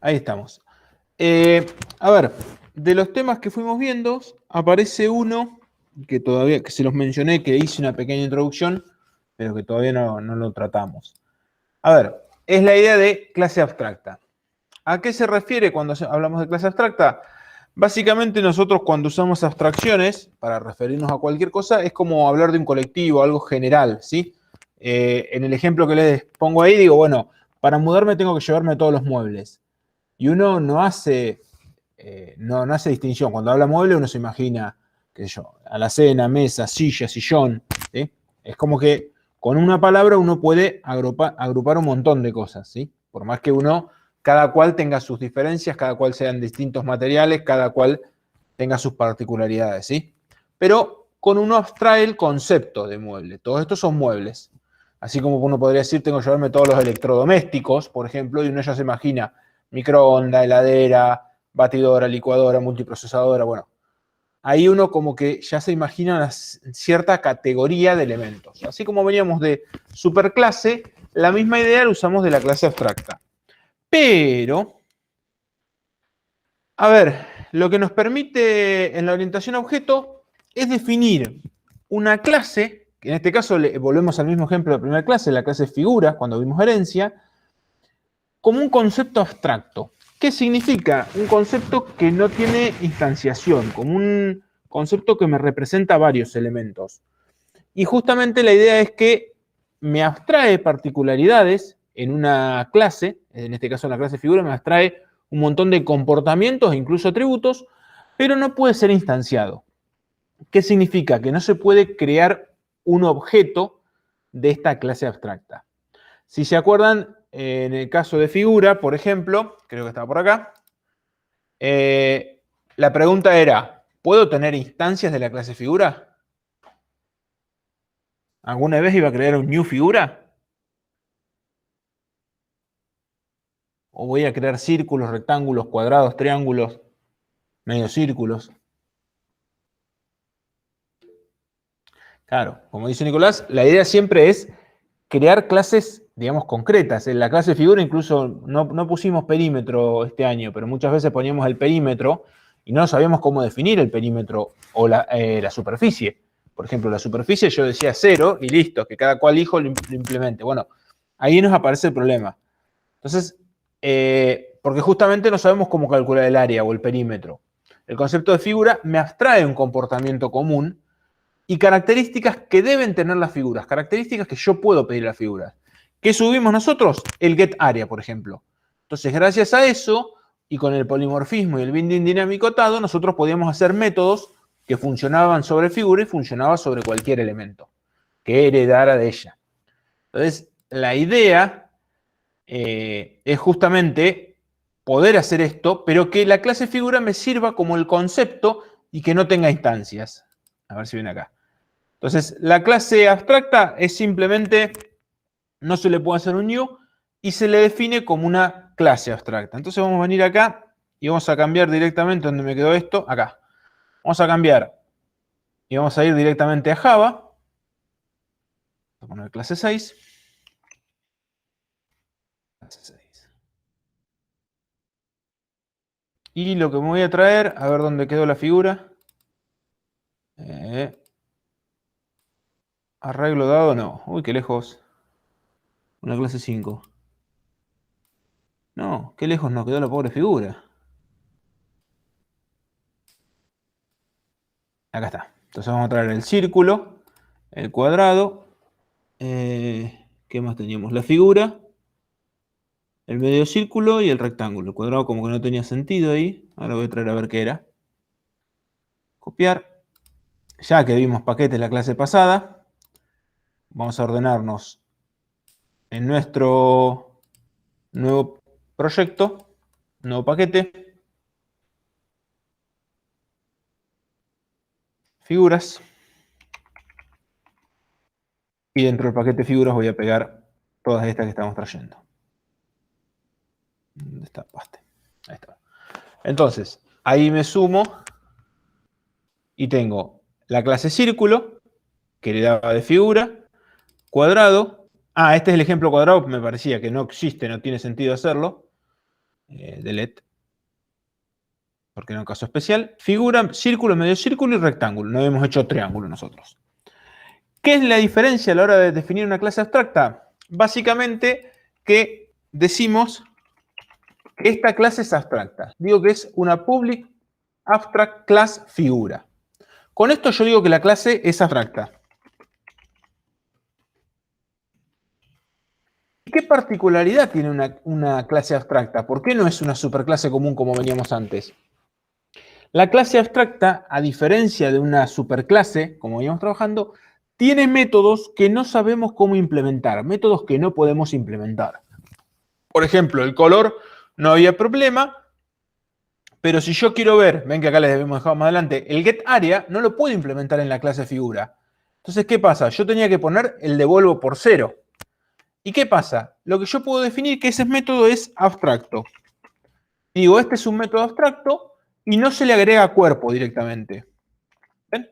Ahí estamos. A ver, de los temas que fuimos viendo, aparece uno que todavía, que se los mencioné, que hice una pequeña introducción, pero que todavía no lo tratamos. A ver, es la idea de clase abstracta. ¿A qué se refiere cuando hablamos de clase abstracta? Básicamente nosotros cuando usamos abstracciones para referirnos a cualquier cosa es como hablar de un colectivo, algo general, ¿sí? En el ejemplo que les pongo ahí digo, bueno, para mudarme tengo que llevarme todos los muebles. Y uno no hace distinción. Cuando habla mueble uno se imagina, qué sé yo, alacena, mesa, silla, sillón, ¿sí? Es como que con una palabra uno puede agrupar un montón de cosas, ¿sí? Por más que cada cual tenga sus diferencias, cada cual sean distintos materiales, cada cual tenga sus particularidades, ¿sí? Pero con uno abstrae el concepto de mueble. Todos estos son muebles. Así como uno podría decir, tengo que llevarme todos los electrodomésticos, por ejemplo, y uno ya se imagina microondas, heladera, batidora, licuadora, multiprocesadora, bueno. Ahí uno como que ya se imagina una cierta categoría de elementos. Así como veníamos de superclase, la misma idea la usamos de la clase abstracta. Pero, a ver, lo que nos permite en la orientación a objeto es definir una clase, que en este caso volvemos al mismo ejemplo de la primera clase, la clase figura, cuando vimos herencia, como un concepto abstracto. ¿Qué significa? Un concepto que no tiene instanciación, como un concepto que me representa varios elementos. Y justamente la idea es que me abstrae particularidades en una clase, en este caso en la clase figura, me abstrae un montón de comportamientos e incluso atributos, pero no puede ser instanciado. ¿Qué significa? Que no se puede crear un objeto de esta clase abstracta. Si se acuerdan, en el caso de figura, por ejemplo, creo que estaba por acá, la pregunta era, ¿puedo tener instancias de la clase figura? ¿Alguna vez iba a crear un new figura? ¿O voy a crear círculos, rectángulos, cuadrados, triángulos, medios círculos? Claro, como dice Nicolás, la idea siempre es crear clases, digamos, concretas. En la clase figura incluso no pusimos perímetro este año, pero muchas veces poníamos el perímetro y no sabíamos cómo definir el perímetro o la superficie. Por ejemplo, la superficie yo decía 0 y listo, que cada cual hijo lo implemente. Bueno, ahí nos aparece el problema. Entonces, porque justamente no sabemos cómo calcular el área o el perímetro. El concepto de figura me abstrae un comportamiento común y características que deben tener las figuras, características que yo puedo pedir a las figuras. ¿Qué subimos nosotros? El getArea, por ejemplo. Entonces, gracias a eso, y con el polimorfismo y el binding dinámico atado, nosotros podíamos hacer métodos que funcionaban sobre figura y funcionaban sobre cualquier elemento que heredara de ella. Entonces, la idea es justamente poder hacer esto, pero que la clase figura me sirva como el concepto y que no tenga instancias. A ver si viene acá. Entonces, la clase abstracta es simplemente, no se le puede hacer un new y se le define como una clase abstracta. Entonces vamos a venir acá y vamos a cambiar directamente donde me quedó esto, acá. Vamos a cambiar y vamos a ir directamente a Java. Vamos a poner clase 6. Clase 6. Y lo que me voy a traer, a ver dónde quedó la figura. Arreglo dado, no. Uy, qué lejos. Una clase 5. No, qué lejos nos quedó la pobre figura. Acá está. Entonces vamos a traer el círculo, el cuadrado. ¿Qué más teníamos? La figura, el medio círculo y el rectángulo. El cuadrado como que no tenía sentido ahí. Ahora voy a traer a ver qué era. Copiar. Ya que vimos paquetes la clase pasada, vamos a ordenarnos en nuestro nuevo proyecto, nuevo paquete, figuras. Y dentro del paquete figuras voy a pegar todas estas que estamos trayendo. ¿Dónde está? Ahí está. Entonces, ahí me sumo y tengo la clase círculo, que le daba de figura, cuadrado. Ah, este es el ejemplo cuadrado, me parecía que no existe, no tiene sentido hacerlo. delete, porque era un caso especial. Figura, círculo, medio círculo y rectángulo. No habíamos hecho triángulo nosotros. ¿Qué es la diferencia a la hora de definir una clase abstracta? Básicamente que decimos que esta clase es abstracta. Digo que es una public abstract class figura. Con esto yo digo que la clase es abstracta. ¿Qué particularidad tiene una clase abstracta? ¿Por qué no es una superclase común como veníamos antes? La clase abstracta, a diferencia de una superclase, como veníamos trabajando, tiene métodos que no sabemos cómo implementar, métodos que no podemos implementar. Por ejemplo, el color no había problema, pero si yo quiero ver, ven que acá les habíamos dejado más adelante, el getArea no lo puedo implementar en la clase figura. Entonces, ¿qué pasa? Yo tenía que poner el devuelvo por 0. ¿Y qué pasa? Lo que yo puedo definir que ese método es abstracto. Digo, este es un método abstracto y no se le agrega cuerpo directamente. ¿Ven?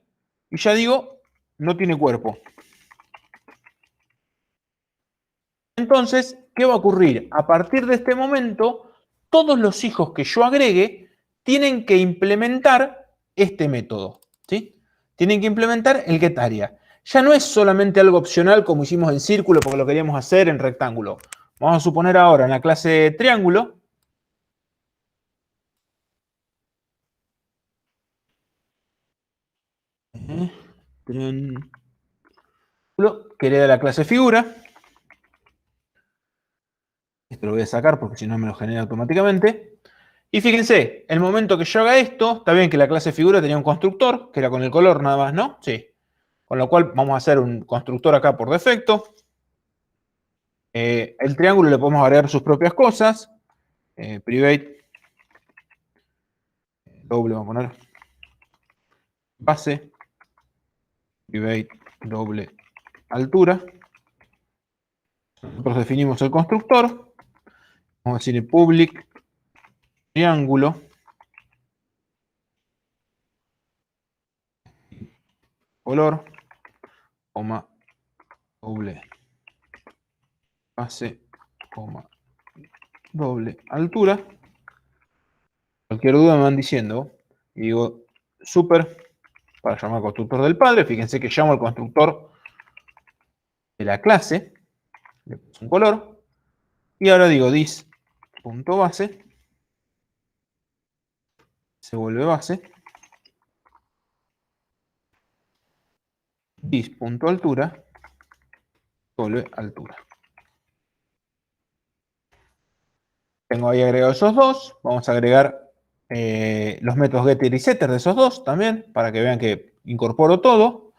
Y ya digo, no tiene cuerpo. Entonces, ¿qué va a ocurrir? A partir de este momento, todos los hijos que yo agregue tienen que implementar este método. ¿Sí? Tienen que implementar el getArea. Ya no es solamente algo opcional como hicimos en círculo porque lo queríamos hacer en rectángulo. Vamos a suponer ahora en la clase triángulo. Triángulo, que hereda la clase figura. Esto lo voy a sacar porque si no me lo genera automáticamente. Y fíjense, el momento que yo haga esto, está bien que la clase figura tenía un constructor, que era con el color nada más, ¿no? Sí. Con lo cual vamos a hacer un constructor acá por defecto. El triángulo le podemos agregar sus propias cosas. Private. Doble, vamos a poner. Base. Private. Doble. Altura. Nosotros definimos el constructor. Vamos a decir public. Triángulo. Color. Coma. Doble. Base. Coma. Doble. Altura. Cualquier duda me van diciendo. Y digo super para llamar al constructor del padre. Fíjense que llamo al constructor de la clase. Le puse un color. Y ahora digo this.base. Se vuelve base. This.altura. Se vuelve altura. Tengo ahí agregados esos dos. Vamos a agregar los métodos getter y setter de esos dos también, para que vean que incorporo todo.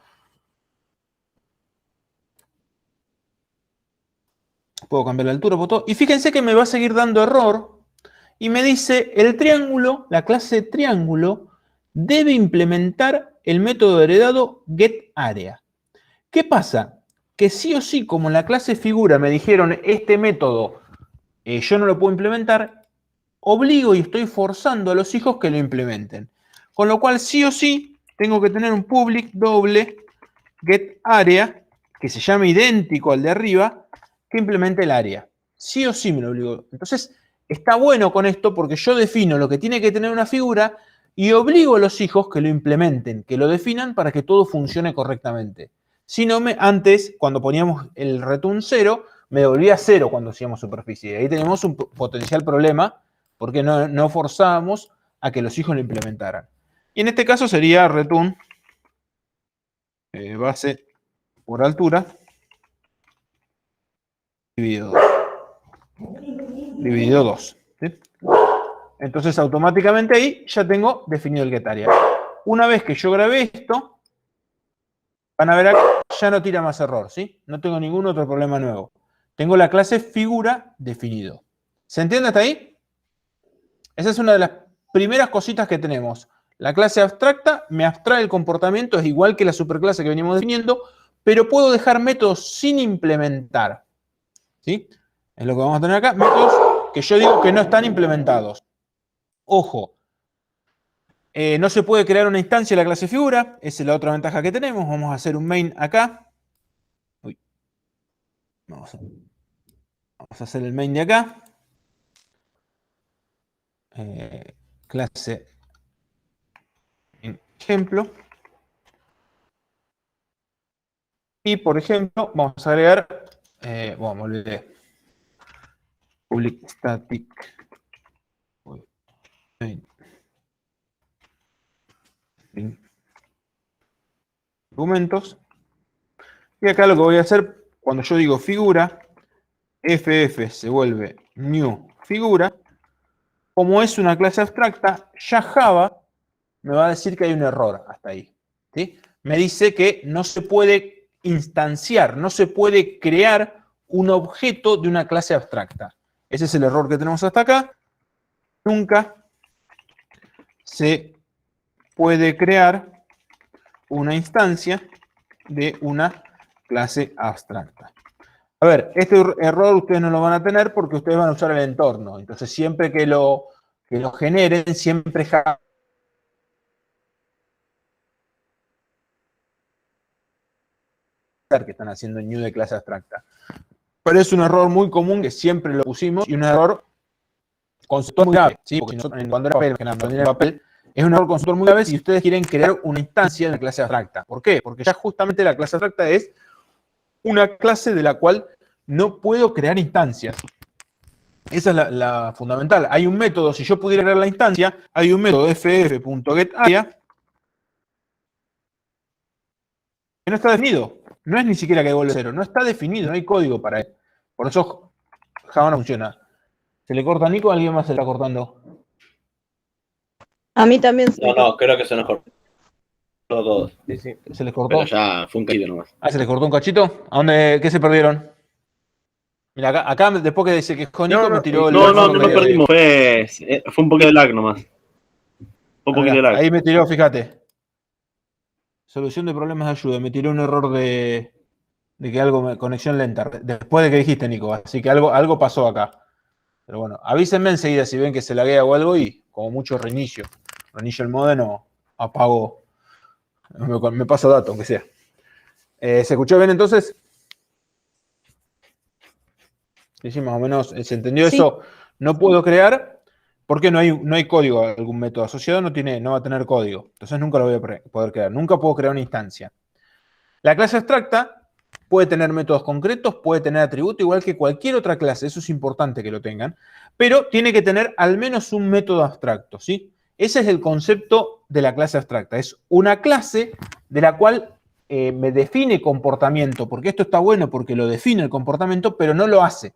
Puedo cambiar la altura, puedo todo. Y fíjense que me va a seguir dando error. Y me dice, el triángulo, la clase triángulo, debe implementar el método heredado getArea. ¿Qué pasa? Que sí o sí, como en la clase figura me dijeron, este método yo no lo puedo implementar, obligo y estoy forzando a los hijos que lo implementen. Con lo cual, sí o sí, tengo que tener un public doble getArea, que se llame idéntico al de arriba, que implemente el área. Sí o sí me lo obligo. Entonces, está bueno con esto porque yo defino lo que tiene que tener una figura y obligo a los hijos que lo implementen, que lo definan para que todo funcione correctamente. Si no, antes, cuando poníamos el return 0, me devolvía 0 cuando hacíamos superficie. Ahí tenemos un potencial problema porque no forzábamos a que los hijos lo implementaran. Y en este caso sería return base por altura dividido 2. Dividido 2. ¿Sí? Entonces automáticamente ahí ya tengo definido el getArea. Una vez que yo grabé esto, van a ver acá, ya no tira más error, ¿sí? No tengo ningún otro problema nuevo. Tengo la clase figura definido. ¿Se entiende hasta ahí? Esa es una de las primeras cositas que tenemos. La clase abstracta me abstrae el comportamiento, es igual que la superclase que venimos definiendo, pero puedo dejar métodos sin implementar. ¿Sí? Es lo que vamos a tener acá, métodos que yo digo que no están implementados. Ojo, no se puede crear una instancia de la clase figura, esa es la otra ventaja que tenemos. Vamos a hacer un main acá. Uy. Vamos a hacer el main de acá. clase en ejemplo. Y, por ejemplo, vamos a agregar, bueno, me olvidé, public static argumentos. Y acá lo que voy a hacer, cuando yo digo figura, ff se vuelve new figura. Como es una clase abstracta, ya Java me va a decir que hay un error hasta ahí. ¿Sí? Me dice que no se puede instanciar, no se puede crear un objeto de una clase abstracta. Ese es el error que tenemos hasta acá. Nunca se puede crear una instancia de una clase abstracta. A ver, este error ustedes no lo van a tener porque ustedes van a usar el entorno. Entonces, siempre que lo generen, siempre Java que están haciendo new de clase abstracta. Pero es un error muy común que siempre lo pusimos y un error conceptual muy grave, ¿sí? Porque nosotros cuando era papel, es un error conceptual muy grave si ustedes quieren crear una instancia de la clase abstracta. ¿Por qué? Porque ya justamente la clase abstracta es una clase de la cual no puedo crear instancias. Esa es la fundamental. Hay un método, si yo pudiera crear la instancia, hay un método ff.getArea que no está definido. No es ni siquiera que devuelve cero, no está definido, no hay código para él. Por eso Java no funciona. ¿Se le corta a Nico o alguien más se está cortando? A mí también se No, creo que se nos cortó a todos. Sí, sí. ¿Se les cortó? Pero ya fue un cachito nomás. Ah, ¿se les cortó un cachito? ¿A dónde? ¿Qué se perdieron? Mira, acá después que se quejó Nico, me tiró el... No nos perdimos. Fue un poquito de lag nomás. Un poquito de lag. Ahí me tiró, fíjate. Solución de problemas de ayuda. Me tiró un error de que algo, conexión lenta. Después de que dijiste, Nico. Así que algo pasó acá. Pero bueno, avísenme enseguida si ven que se laguea o algo y como mucho reinicio. Reinicio el modem o apago. Me paso dato, aunque sea. ¿Se escuchó bien entonces? Sí, más o menos se entendió Sí. eso. No puedo crear porque no hay código a algún método asociado, no va a tener código. Entonces nunca lo voy a poder crear. Nunca puedo crear una instancia. La clase abstracta puede tener métodos concretos, puede tener atributos, igual que cualquier otra clase. Eso es importante que lo tengan. Pero tiene que tener al menos un método abstracto, ¿sí? Ese es el concepto de la clase abstracta. Es una clase de la cual me define comportamiento, porque esto está bueno porque lo define el comportamiento, pero no lo hace.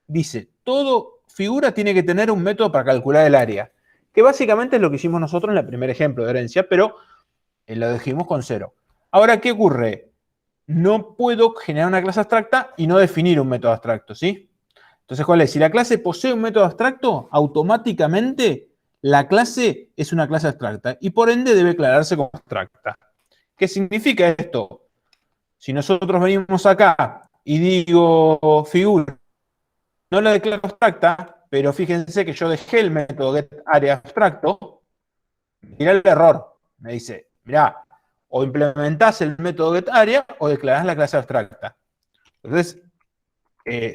Dice, todo figura tiene que tener un método para calcular el área, que básicamente es lo que hicimos nosotros en el primer ejemplo de herencia, pero lo dejamos con 0. Ahora, ¿qué ocurre? No puedo generar una clase abstracta y no definir un método abstracto, ¿sí? Entonces, ¿cuál es? Si la clase posee un método abstracto, automáticamente la clase es una clase abstracta y por ende debe declararse como abstracta. ¿Qué significa esto? Si nosotros venimos acá y digo figura, no la declaro abstracta, pero fíjense que yo dejé el método getArea abstracto, mirá el error. Me dice, mirá, o implementás el método getArea o declarás la clase abstracta. Entonces,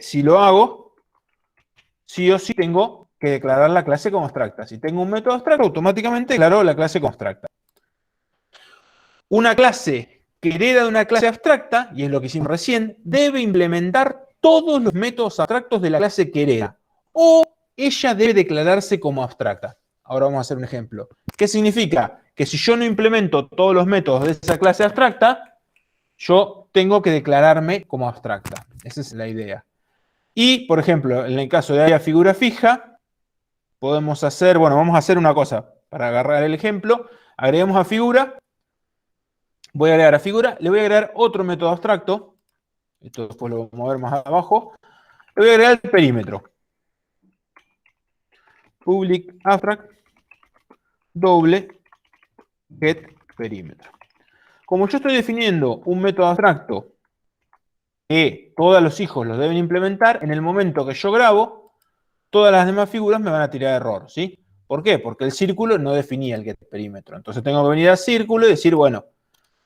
si lo hago, sí o sí tengo que declarar la clase como abstracta. Si tengo un método abstracto, automáticamente declaro la clase como abstracta. Una clase que hereda de una clase abstracta, y es lo que hicimos recién, debe implementar todos los métodos abstractos de la clase que hereda. O ella debe declararse como abstracta. Ahora vamos a hacer un ejemplo. ¿Qué significa? Que si yo no implemento todos los métodos de esa clase abstracta, yo tengo que declararme como abstracta. Esa es la idea. Y, por ejemplo, en el caso de área figura fija, podemos hacer, bueno, vamos a hacer una cosa. Para agarrar el ejemplo, agregamos a figura. Voy a agregar a figura, le voy a agregar otro método abstracto. Esto después lo vamos a ver más abajo. Le voy a agregar el perímetro. Public abstract doble get perímetro. Como yo estoy definiendo un método abstracto que todos los hijos los deben implementar, en el momento que yo grabo, todas las demás figuras me van a tirar error, ¿sí? ¿Por qué? Porque el círculo no definía el get perímetro. Entonces tengo que venir al círculo y decir, bueno,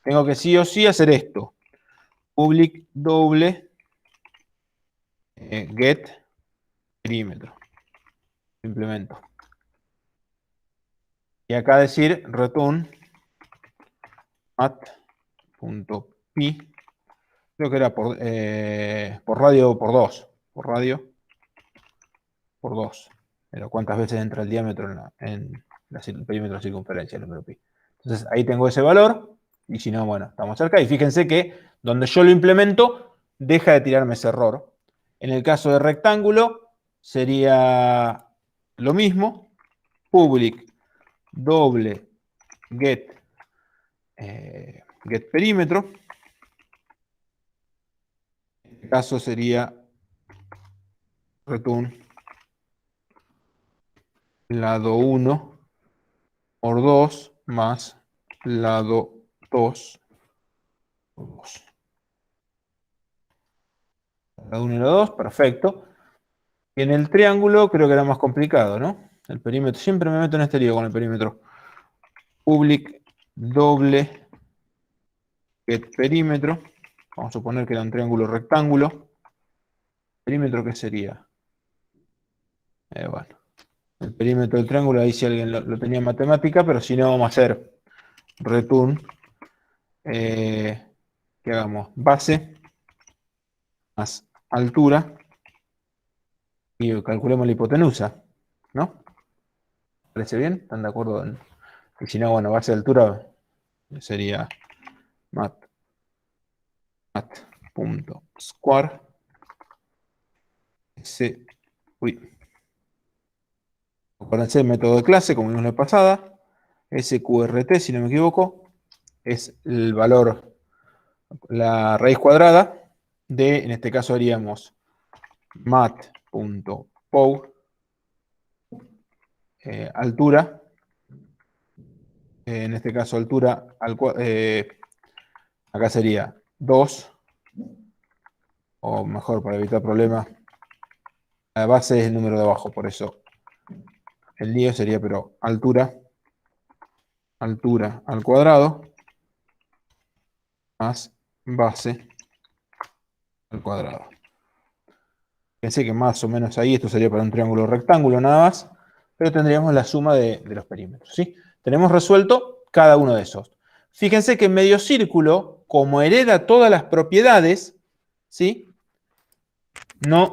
tengo que sí o sí hacer esto. Public doble get perímetro. Implemento. Y acá decir return mat.pi, creo que era por radio por 2. Por radio por 2. Pero cuántas veces entra el diámetro en el perímetro de circunferencia, el número pi. Entonces ahí tengo ese valor. Y si no, bueno, estamos cerca. Y fíjense que donde yo lo implemento, deja de tirarme ese error. En el caso de rectángulo, sería lo mismo. Public doble get perímetro. En este caso sería return lado 1 por 2 más lado 2 por 2. Lado 1 y lado 2, perfecto. Y en el triángulo creo que era más complicado, ¿no? El perímetro, siempre me meto en este lío con el perímetro. Public doble get perímetro. Vamos a suponer que era un triángulo rectángulo. ¿Perímetro qué sería? Bueno, el perímetro del triángulo, ahí si alguien lo tenía en matemática, pero si no, vamos a hacer return, que hagamos base más altura y calculemos la hipotenusa, ¿no? ¿Parece bien? ¿Están de acuerdo? Y si no, bueno, base de altura sería mat.square acuérdense el método de clase, como vimos la pasada, SQRT, si no me equivoco, es el valor, la raíz cuadrada de, en este caso haríamos mat.pow, altura, en este caso altura, acá sería 2, o mejor para evitar problemas, la base es el número de abajo, por eso el lío sería, pero altura al cuadrado más base al cuadrado. Pensé que más o menos ahí esto sería para un triángulo rectángulo nada más, pero tendríamos la suma de los perímetros, ¿sí? Tenemos resuelto cada uno de esos. Fíjense que en medio círculo, como hereda todas las propiedades, ¿sí? No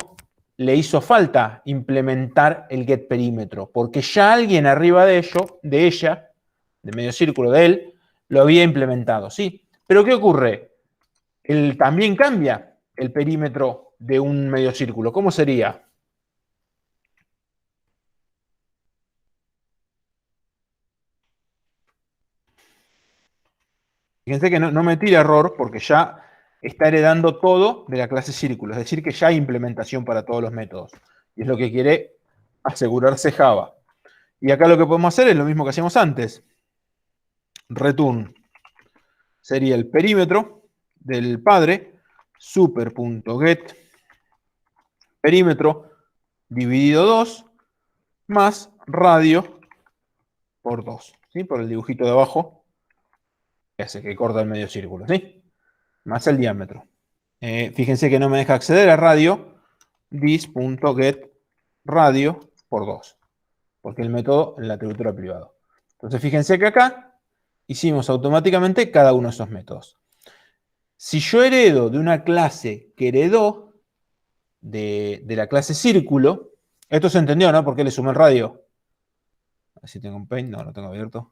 le hizo falta implementar el get perímetro, porque ya alguien arriba de ella, de medio círculo de él, lo había implementado, ¿sí? Pero ¿qué ocurre? Él también cambia el perímetro de un medio círculo. ¿Cómo sería? Fíjense que no me tira error porque ya está heredando todo de la clase círculo, es decir, que ya hay implementación para todos los métodos. Y es lo que quiere asegurarse Java. Y acá lo que podemos hacer es lo mismo que hacíamos antes. Return sería el perímetro del padre, super.get perímetro dividido 2 más radio por 2, ¿sí? Por el dibujito de abajo, ese que corta el medio círculo, ¿sí? Más el diámetro. Fíjense que no me deja acceder a radio, this.get radio por 2, porque el método en la atributura privado. Entonces fíjense que acá hicimos automáticamente cada uno de esos métodos. Si yo heredo de una clase que heredó de la clase círculo, esto se entendió, ¿no? ¿Por qué le sumé el radio? A ver si tengo un paint, no, lo tengo abierto.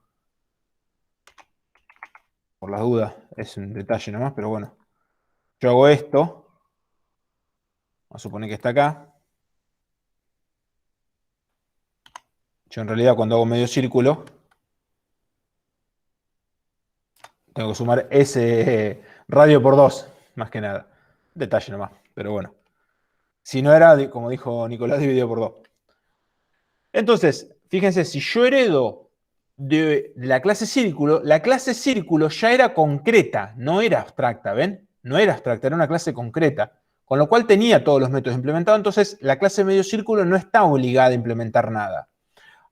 Por las dudas, es un detalle nomás, pero bueno. Yo hago esto. Vamos a suponer que está acá. Yo en realidad cuando hago medio círculo, tengo que sumar ese radio por 2, más que nada. Detalle nomás, pero bueno. Si no era, como dijo Nicolás, dividido por 2. Entonces, fíjense, si yo heredo de la clase círculo ya era concreta, no era abstracta, ¿ven? No era abstracta, era una clase concreta, con lo cual tenía todos los métodos implementados, entonces la clase medio círculo no está obligada a implementar nada.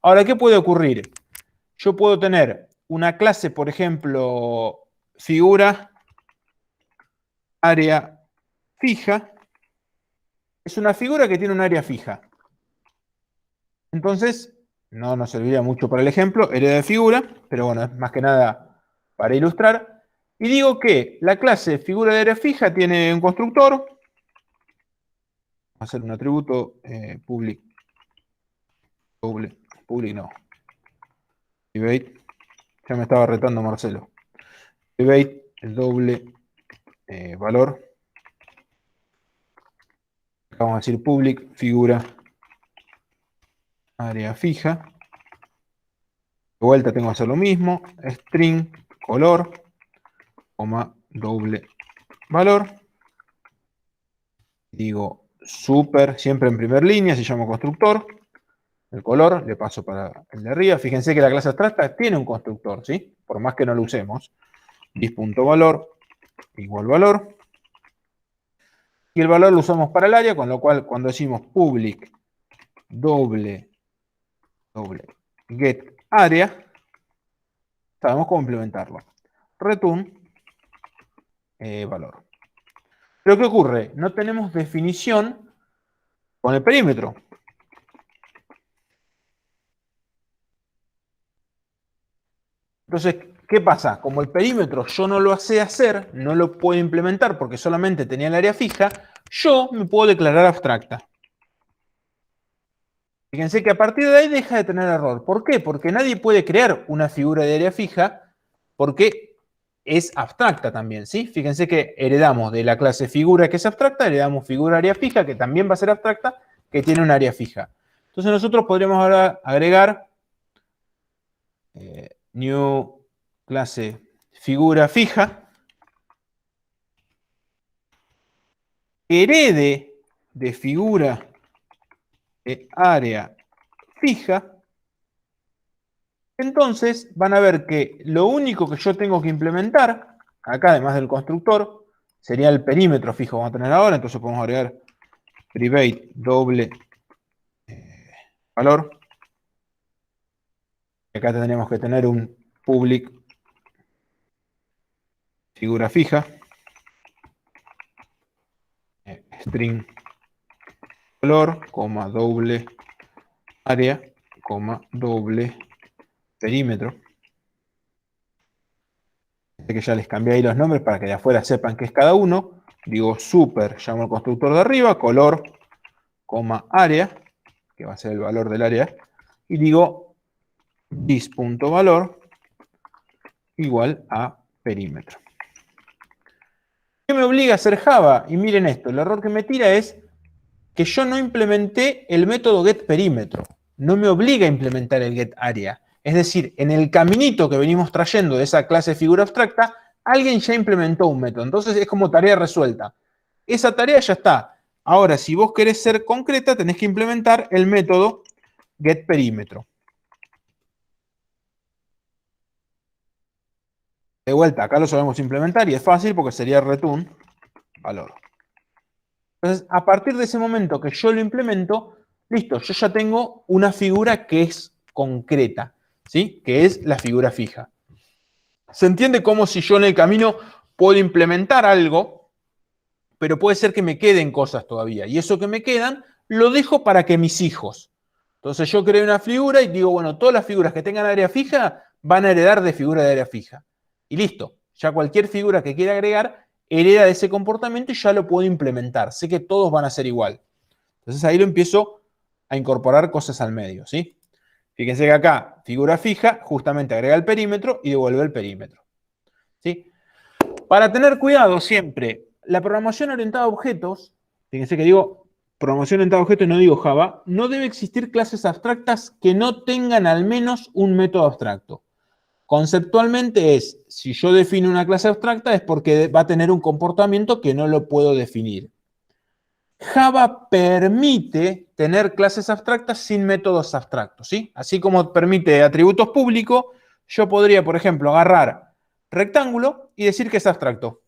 Ahora, ¿qué puede ocurrir? Yo puedo tener una clase, por ejemplo, figura, área fija. Es una figura que tiene un área fija. Entonces, no nos serviría mucho para el ejemplo, hereda de figura, pero bueno, es más que nada para ilustrar. Y digo que la clase figura de área fija tiene un constructor. Vamos a hacer un atributo public no. Private, ya me estaba retando Marcelo. Private, el doble valor. Vamos a decir public figura área fija. De vuelta tengo que hacer lo mismo. String color, coma, doble valor. Digo super, siempre en primera línea, se llama constructor. El color le paso para el de arriba. Fíjense que la clase abstracta tiene un constructor, ¿sí? Por más que no lo usemos. Dis.valor igual valor. Y el valor lo usamos para el área, con lo cual cuando decimos public doble get área, sabemos cómo implementarlo. Return valor. Pero ¿qué ocurre? No tenemos definición con el perímetro. Entonces, ¿qué pasa? Como el perímetro yo no lo sé hacer, no lo puedo implementar porque solamente tenía el área fija, yo me puedo declarar abstracta. Fíjense que a partir de ahí deja de tener error. ¿Por qué? Porque nadie puede crear una figura de área fija porque es abstracta también, ¿sí? Fíjense que heredamos de la clase figura que es abstracta, heredamos figura área fija que también va a ser abstracta, que tiene un área fija. Entonces nosotros podríamos ahora agregar new clase figura fija, herede de figura de área fija. Entonces van a ver que lo único que yo tengo que implementar, acá además del constructor, sería el perímetro fijo que vamos a tener ahora. Entonces podemos agregar private doble valor. Acá tendríamos que tener un public figura fija, string valor, coma, doble área, coma, doble perímetro. Que ya les cambié ahí los nombres para que de afuera sepan qué es cada uno. Digo super, llamo al constructor de arriba, color, coma, área, que va a ser el valor del área, y digo dis.valor igual a perímetro. ¿Qué me obliga a hacer Java? Y miren esto, el error que me tira es que yo no implementé el método getPerímetro. No me obliga a implementar el getArea. Es decir, en el caminito que venimos trayendo de esa clase de figura abstracta, alguien ya implementó un método. Entonces es como tarea resuelta. Esa tarea ya está. Ahora, si vos querés ser concreta, tenés que implementar el método getPerímetro. De vuelta, acá lo sabemos implementar y es fácil porque sería return valor. Entonces, a partir de ese momento que yo lo implemento, listo, yo ya tengo una figura que es concreta, ¿sí? Que es la figura fija. ¿Se entiende como si yo en el camino puedo implementar algo, pero puede ser que me queden cosas todavía? Y eso que me quedan, lo dejo para que mis hijos. Entonces yo creo una figura y digo, bueno, todas las figuras que tengan área fija van a heredar de figura de área fija. Y listo, ya cualquier figura que quiera agregar hereda de ese comportamiento y ya lo puedo implementar. Sé que todos van a ser igual. Entonces ahí lo empiezo a incorporar cosas al medio, ¿sí? Fíjense que acá, figura fija, justamente agrega el perímetro y devuelve el perímetro, ¿sí? Para tener cuidado siempre, la programación orientada a objetos, fíjense que digo programación orientada a objetos y no digo Java, no debe existir clases abstractas que no tengan al menos un método abstracto. Conceptualmente es, si yo defino una clase abstracta es porque va a tener un comportamiento que no lo puedo definir. Java permite tener clases abstractas sin métodos abstractos, ¿sí? Así como permite atributos públicos, yo podría, por ejemplo, agarrar rectángulo y decir que es abstracto.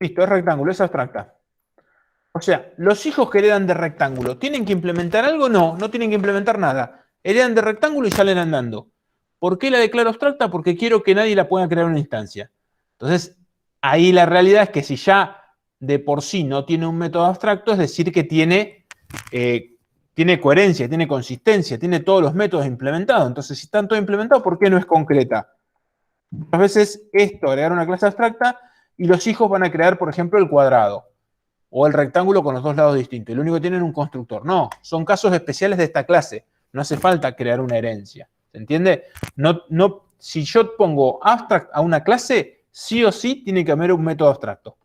Listo, es rectángulo, es abstracta. O sea, los hijos que heredan de rectángulo, ¿tienen que implementar algo? No, no tienen que implementar nada. Heredan de rectángulo y salen andando. ¿Por qué la declaro abstracta? Porque quiero que nadie la pueda crear en una instancia. Entonces, ahí la realidad es que si ya de por sí no tiene un método abstracto, es decir que tiene tiene coherencia, tiene consistencia, tiene todos los métodos implementados. Entonces, si están todos implementados, ¿por qué no es concreta? Muchas veces esto, agregar una clase abstracta, y los hijos van a crear, por ejemplo, el cuadrado o el rectángulo con los dos lados distintos. Y lo único que tienen es un constructor. No, son casos especiales de esta clase. No hace falta crear una herencia. ¿Se entiende? Si yo pongo abstract a una clase, sí o sí tiene que haber un método abstracto.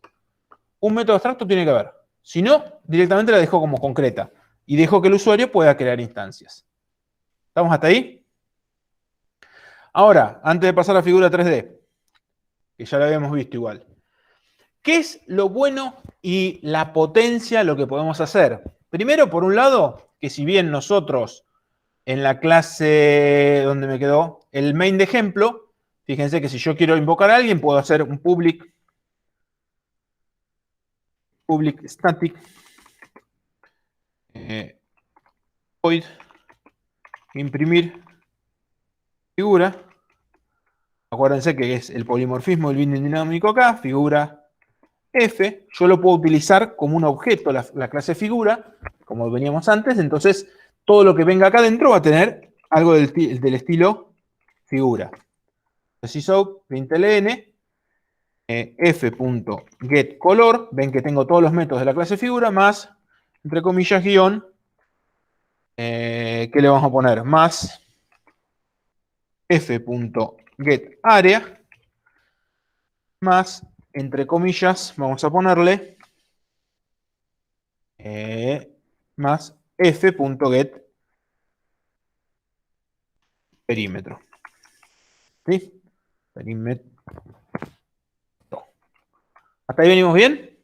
Un método abstracto tiene que haber. Si no, directamente la dejo como concreta y dejo que el usuario pueda crear instancias. ¿Estamos hasta ahí? Ahora, antes de pasar a la figura 3D, que ya la habíamos visto igual. ¿Qué es lo bueno y la potencia lo que podemos hacer? Primero, por un lado, que si bien nosotros en la clase donde me quedó el main de ejemplo, fíjense que si yo quiero invocar a alguien, puedo hacer un public static void imprimir figura. Acuérdense que es el polimorfismo del binding dinámico acá, figura F. Yo lo puedo utilizar como un objeto, la clase figura, como veníamos antes. Entonces, todo lo que venga acá adentro va a tener algo del estilo figura. Preciso, println, f.getColor. Ven que tengo todos los métodos de la clase figura, más, entre comillas, guión. ¿Qué le vamos a poner? Más f.getArea, más, entre comillas, vamos a ponerle más f.get perímetro. ¿Sí? Perímetro. ¿Hasta ahí venimos bien?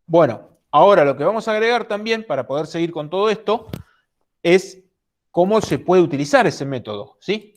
Bueno, ahora lo que vamos a agregar también para poder seguir con todo esto es cómo se puede utilizar ese método, ¿sí?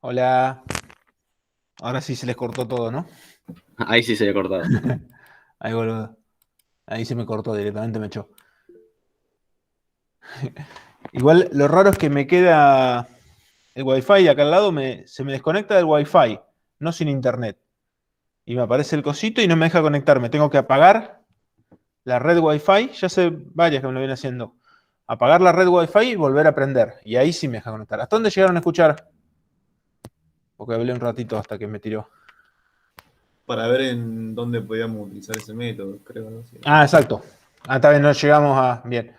Hola. Ahora sí se les cortó todo, ¿no? Ahí sí se le ha cortado. Ahí, boludo. Ahí se me cortó directamente, me echó. Igual lo raro es que me queda el Wi-Fi acá al lado, se me desconecta del Wi-Fi, no sin internet. Y me aparece el cosito y no me deja conectarme. Tengo que apagar la red Wi-Fi, ya sé varias que me lo vienen haciendo. Apagar la red Wi-Fi y volver a prender. Y ahí sí me deja conectar. ¿Hasta dónde llegaron a escuchar? Porque hablé un ratito hasta que me tiró. Para ver en dónde podíamos utilizar ese método, creo. ¿No? Sí. Ah, exacto. Ah, está bien, no llegamos a... Bien.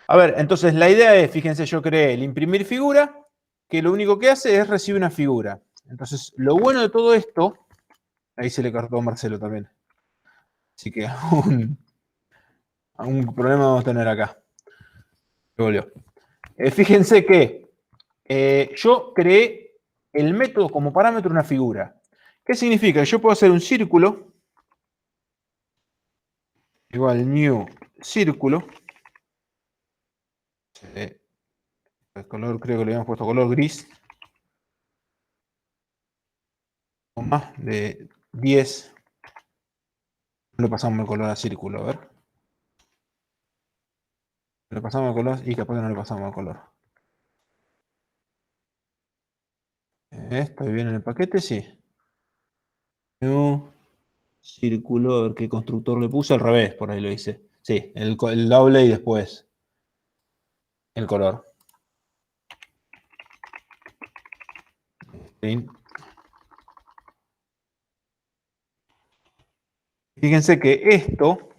A ver, entonces la idea es, fíjense, yo creé el imprimir figura, que lo único que hace es recibir una figura. Entonces, lo bueno de todo esto, ahí se le cortó a Marcelo también. Así que algún problema vamos a tener acá. Me volvió. Fíjense que yo creé el método como parámetro una figura. ¿Qué significa? Yo puedo hacer un círculo, igual new círculo. El color, creo que le habíamos puesto color gris. O más de 10. No le pasamos el color a círculo, a ver. Le pasamos el color y capaz que no le pasamos el color. ¿Estoy bien en el paquete? Sí. New círculo, a ver qué constructor le puse, al revés, por ahí lo hice. Sí, el doble y después el color. Sí. Fíjense que esto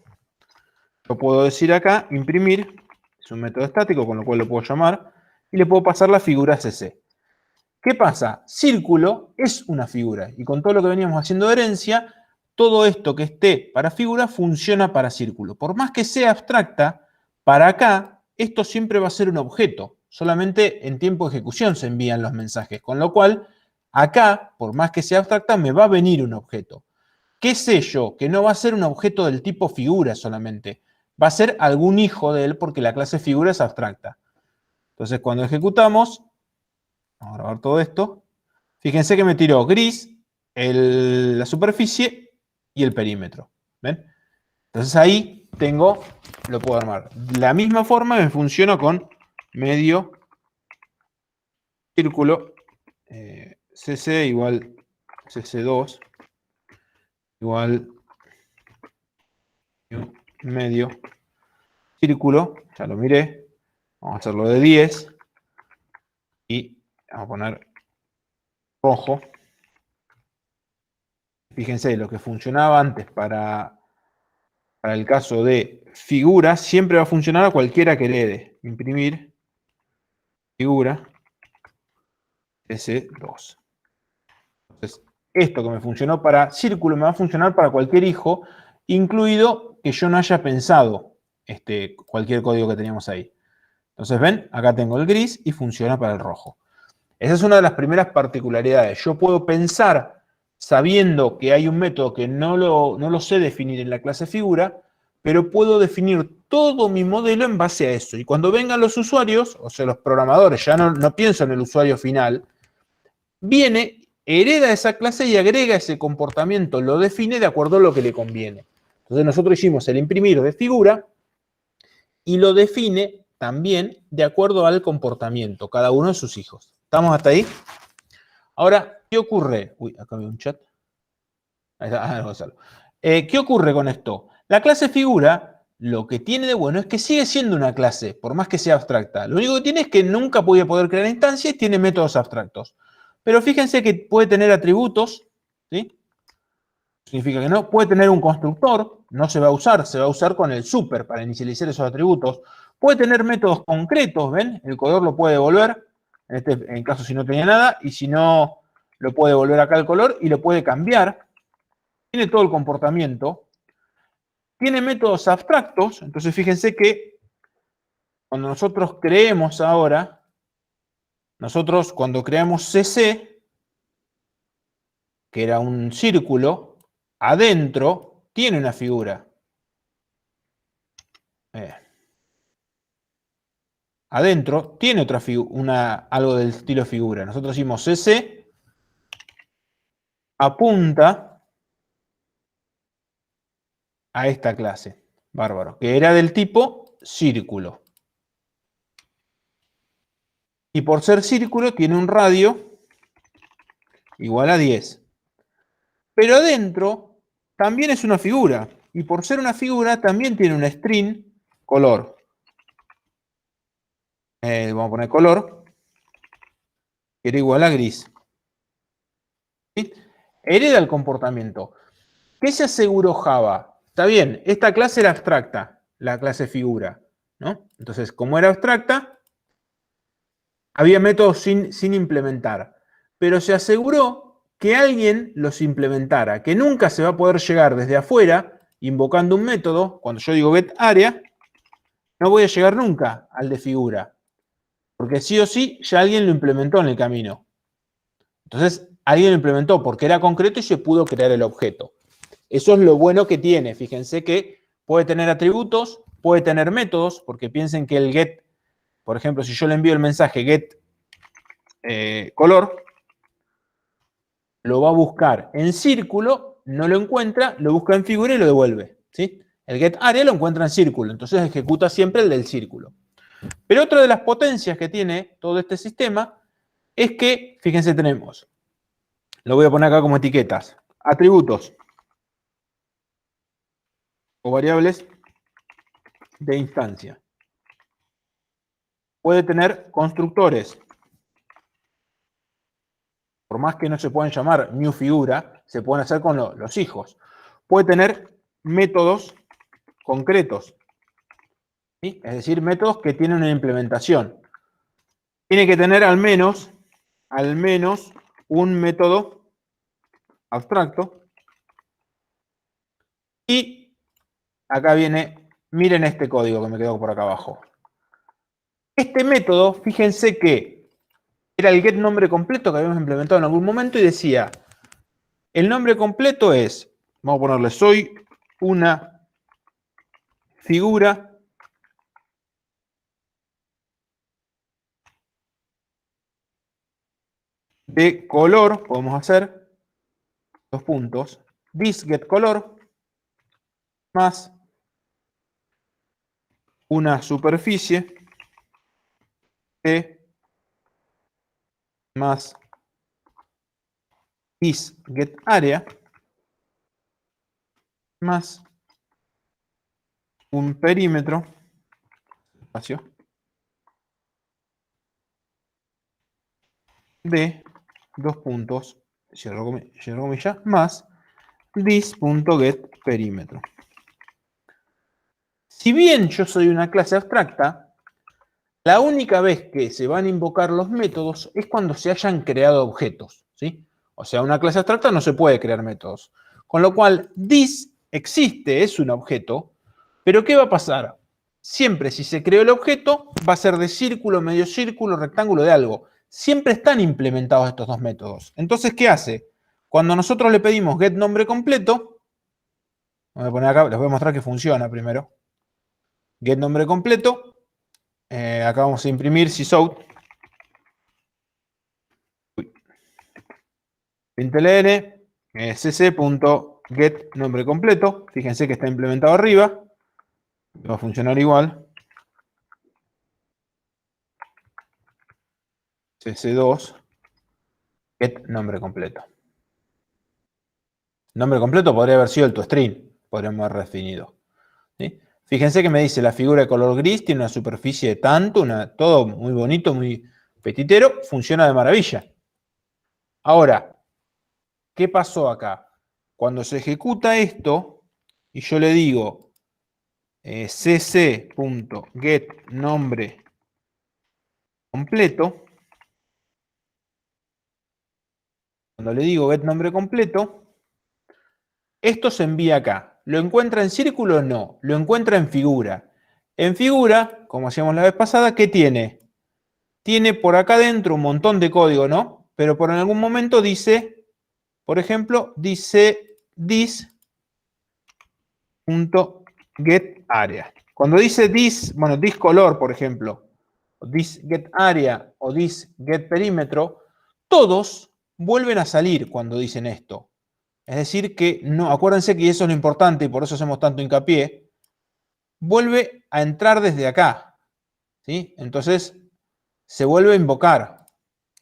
yo puedo decir acá, imprimir, es un método estático, con lo cual lo puedo llamar, y le puedo pasar la figura CC. ¿Qué pasa? Círculo es una figura, y con todo lo que veníamos haciendo de herencia, todo esto que esté para figura funciona para círculo. Por más que sea abstracta, para acá, esto siempre va a ser un objeto. Solamente en tiempo de ejecución se envían los mensajes, con lo cual, acá, por más que sea abstracta, me va a venir un objeto. ¿Qué sé yo? Que no va a ser un objeto del tipo figura solamente. Va a ser algún hijo de él porque la clase figura es abstracta. Entonces, cuando ejecutamos, vamos a grabar todo esto. Fíjense que me tiró gris, la superficie y el perímetro. ¿Ven? Entonces ahí tengo, lo puedo armar. De la misma forma me funciona con medio círculo CC igual CC2 igual medio círculo, ya lo miré, vamos a hacerlo de 10 y vamos a poner rojo. Fíjense, lo que funcionaba antes para el caso de figura, siempre va a funcionar a cualquiera que herede. Imprimir figura S2. Entonces, esto que me funcionó para círculo me va a funcionar para cualquier hijo, incluido que yo no haya pensado cualquier código que teníamos ahí. Entonces, ven, acá tengo el gris y funciona para el rojo. Esa es una de las primeras particularidades. Yo puedo pensar, sabiendo que hay un método que no lo sé definir en la clase figura, pero puedo definir todo mi modelo en base a eso. Y cuando vengan los usuarios, o sea, los programadores, ya no pienso en el usuario final, viene, hereda esa clase y agrega ese comportamiento, lo define de acuerdo a lo que le conviene. Entonces nosotros hicimos el imprimir de figura y lo define también de acuerdo al comportamiento, cada uno de sus hijos. ¿Estamos hasta ahí? Ahora, ¿qué ocurre? Uy, acá veo un chat. Ahí está, Gonzalo. ¿Qué ocurre con esto? La clase figura, lo que tiene de bueno es que sigue siendo una clase, por más que sea abstracta. Lo único que tiene es que nunca voy a poder crear instancias y tiene métodos abstractos. Pero fíjense que puede tener atributos, ¿sí? Significa que no. Puede tener un constructor, no se va a usar con el super para inicializar esos atributos. Puede tener métodos concretos, ¿ven? El color lo puede devolver, en caso si no tenía nada, y si no, lo puede devolver acá el color y lo puede cambiar. Tiene todo el comportamiento. Tiene métodos abstractos, entonces fíjense que cuando nosotros creemos ahora, cuando creamos CC, que era un círculo, adentro tiene una figura. Adentro tiene otra algo del estilo figura. Nosotros hicimos CC, apunta a esta clase, bárbaro, que era del tipo círculo. Y por ser círculo tiene un radio igual a 10. Pero adentro también es una figura. Y por ser una figura también tiene un string color. Vamos a poner color, que era igual a gris. ¿Sí? Hereda el comportamiento. ¿Qué se aseguró Java? Está bien, esta clase era abstracta, la clase figura, ¿no? Entonces, como era abstracta, había métodos sin implementar. Pero se aseguró que alguien los implementara, que nunca se va a poder llegar desde afuera, invocando un método. Cuando yo digo getArea, no voy a llegar nunca al de figura. Porque sí o sí, ya alguien lo implementó en el camino. Entonces, alguien lo implementó porque era concreto y se pudo crear el objeto. Eso es lo bueno que tiene. Fíjense que puede tener atributos, puede tener métodos, porque piensen que el get, por ejemplo, si yo le envío el mensaje get color, lo va a buscar en círculo, no lo encuentra, lo busca en figura y lo devuelve. ¿Sí? El getArea lo encuentra en círculo, entonces ejecuta siempre el del círculo. Pero otra de las potencias que tiene todo este sistema es que, fíjense, tenemos, lo voy a poner acá como etiquetas, atributos o variables de instancia. Puede tener constructores. Por más que no se puedan llamar new figura, se pueden hacer con los hijos. Puede tener métodos concretos. ¿sí? Es decir, métodos que tienen una implementación. Tiene que tener al menos un método abstracto. Y acá viene, miren este código que me quedó por acá abajo. Este método, fíjense que era el getNombre completo que habíamos implementado en algún momento y decía, el nombre completo es, vamos a ponerle, soy una figura de color, podemos hacer, dos puntos, thisGetColor más una superficie T más thisGetArea más un perímetro, espacio, de dos puntos, cierro comillas, más this.getPerímetro. Si bien yo soy una clase abstracta, la única vez que se van a invocar los métodos es cuando se hayan creado objetos, ¿sí? O sea, una clase abstracta no se puede crear métodos. Con lo cual, this existe, es un objeto, pero ¿qué va a pasar? Siempre si se creó el objeto, va a ser de círculo, medio círculo, rectángulo, de algo. Siempre están implementados estos dos métodos. Entonces, ¿qué hace? Cuando nosotros le pedimos getNombre completo, voy a poner acá, les voy a mostrar que funciona primero. GetNombre completo, acá vamos a imprimir sysout. println cc.getNombre completo. Fíjense que está implementado arriba. Va a funcionar igual. cc2 getNombre completo. Nombre completo podría haber sido el toString. Podríamos haber definido. ¿Sí? Fíjense que me dice la figura de color gris tiene una superficie de tanto, todo muy bonito, muy petitero. Funciona de maravilla. Ahora, ¿qué pasó acá? Cuando se ejecuta esto y yo le digo cc.getNombre completo, cuando le digo getNombre completo, esto se envía acá. ¿Lo encuentra en círculo? No, lo encuentra en figura. En figura, como hacíamos la vez pasada, ¿qué tiene? Tiene por acá dentro un montón de código, ¿no? Pero por en algún momento dice, por ejemplo, dice this.getArea. Cuando dice this, bueno, thisColor, por ejemplo, o thisGetArea o thisGetPerímetro, todos vuelven a salir cuando dicen esto. Es decir que, no, acuérdense que eso es lo importante y por eso hacemos tanto hincapié, vuelve a entrar desde acá, ¿sí? Entonces, se vuelve a invocar.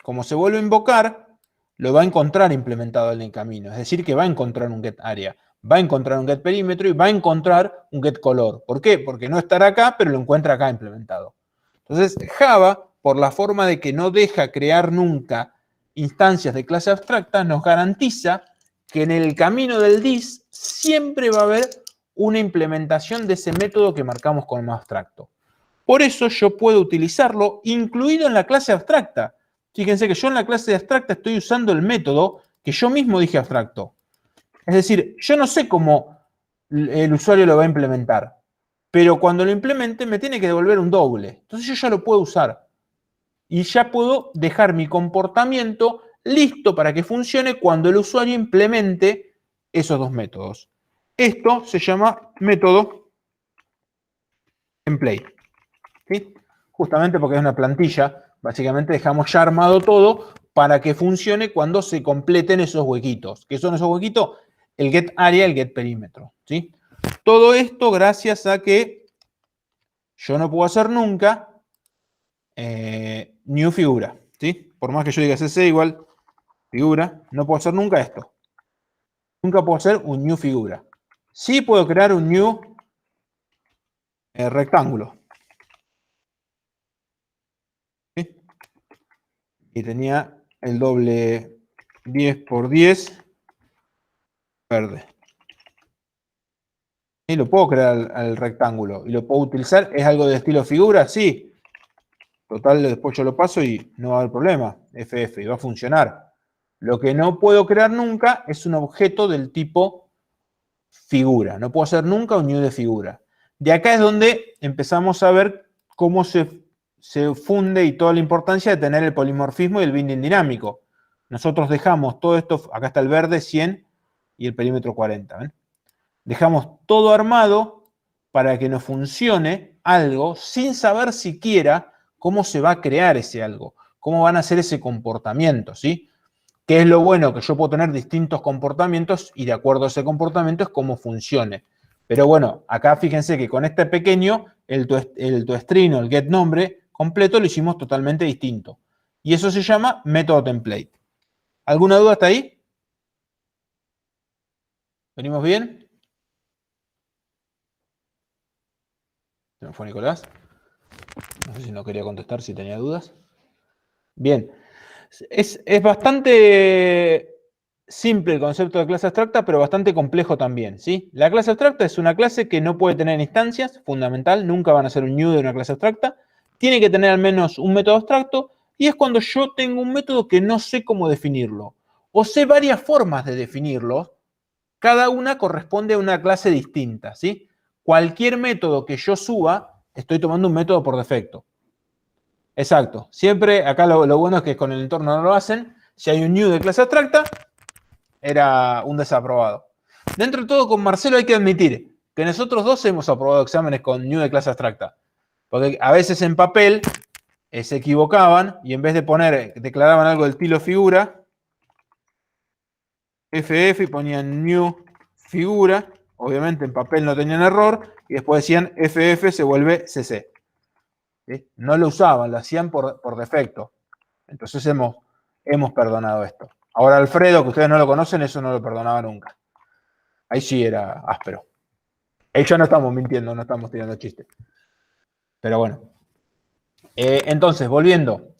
Como se vuelve a invocar, lo va a encontrar implementado en el camino. Es decir, que va a encontrar un getArea, va a encontrar un getPerímetro y va a encontrar un getColor. ¿Por qué? Porque no estará acá, pero lo encuentra acá implementado. Entonces, Java, por la forma de que no deja crear nunca instancias de clase abstracta, nos garantiza que en el camino del this siempre va a haber una implementación de ese método que marcamos como abstracto. Por eso yo puedo utilizarlo incluido en la clase abstracta. Fíjense que yo en la clase abstracta estoy usando el método que yo mismo dije abstracto. Es decir, yo no sé cómo el usuario lo va a implementar, pero cuando lo implemente me tiene que devolver un doble. Entonces yo ya lo puedo usar. Y ya puedo dejar mi comportamiento listo para que funcione cuando el usuario implemente esos dos métodos. Esto se llama método template. ¿Sí? Justamente porque es una plantilla. Básicamente dejamos ya armado todo para que funcione cuando se completen esos huequitos. ¿Qué son esos huequitos? El getArea, el getPerímetro. ¿Sí? Todo esto gracias a que yo no puedo hacer nunca new figura. ¿Sí? Por más que yo diga cc igual figura, no puedo hacer nunca esto. Nunca puedo hacer un new figura. Sí puedo crear un new rectángulo. ¿Sí? Y tenía el doble 10 por 10 verde. Y lo puedo crear al rectángulo. Y lo puedo utilizar. ¿Es algo de estilo figura? Sí. Total, después yo lo paso y no va a haber problema. FF, y va a funcionar. Lo que no puedo crear nunca es un objeto del tipo figura. No puedo hacer nunca un new de figura. De acá es donde empezamos a ver cómo se funde y toda la importancia de tener el polimorfismo y el binding dinámico. Nosotros dejamos todo esto, acá está el verde 100 y el perímetro 40. ¿ven? Dejamos todo armado para que nos funcione algo sin saber siquiera cómo se va a crear ese algo, cómo van a hacer ese comportamiento, ¿sí? ¿Qué es lo bueno? Que yo puedo tener distintos comportamientos y de acuerdo a ese comportamiento es cómo funcione. Pero bueno, acá fíjense que con este pequeño, el toString o el getNombre completo lo hicimos totalmente distinto. Y eso se llama método template. ¿Alguna duda hasta ahí? ¿Venimos bien? ¿Se me fue Nicolás? No sé si no quería contestar, si tenía dudas. Bien. Es bastante simple el concepto de clase abstracta, pero bastante complejo también, ¿sí? La clase abstracta es una clase que no puede tener instancias, fundamental, nunca van a ser un new de una clase abstracta. Tiene que tener al menos un método abstracto, y es cuando yo tengo un método que no sé cómo definirlo. O sé varias formas de definirlo, cada una corresponde a una clase distinta, ¿sí? Cualquier método que yo suba, estoy tomando un método por defecto. Exacto. Siempre, acá lo bueno es que con el entorno no lo hacen. Si hay un new de clase abstracta, era un desaprobado. Dentro de todo, con Marcelo hay que admitir que nosotros dos hemos aprobado exámenes con new de clase abstracta. Porque a veces en papel se equivocaban y en vez de poner, declaraban algo del estilo figura, FF y ponían new figura. Obviamente en papel no tenían error y después decían FF se vuelve CC. ¿Sí? No lo usaban, lo hacían por defecto. Entonces hemos perdonado esto. Ahora Alfredo, que ustedes no lo conocen, eso no lo perdonaba nunca. Ahí sí era áspero. Ahí ya no estamos mintiendo, no estamos tirando chistes. Pero bueno. Entonces, volviendo.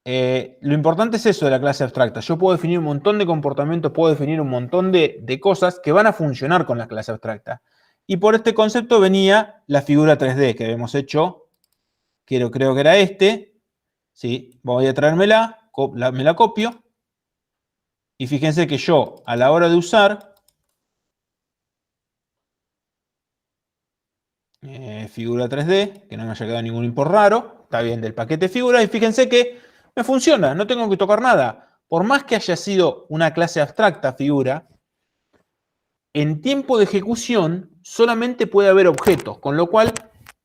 Lo importante es eso de la clase abstracta. Yo puedo definir un montón de comportamientos, puedo definir un montón de cosas que van a funcionar con la clase abstracta. Y por este concepto venía la figura 3D que habíamos hecho. Creo que era este. Sí, voy a traérmela, me la copio. Y fíjense que yo, a la hora de usar figura 3D, que no me haya quedado ningún import raro, está bien, del paquete figura, y fíjense que me funciona, no tengo que tocar nada. Por más que haya sido una clase abstracta figura, en tiempo de ejecución solamente puede haber objetos, con lo cual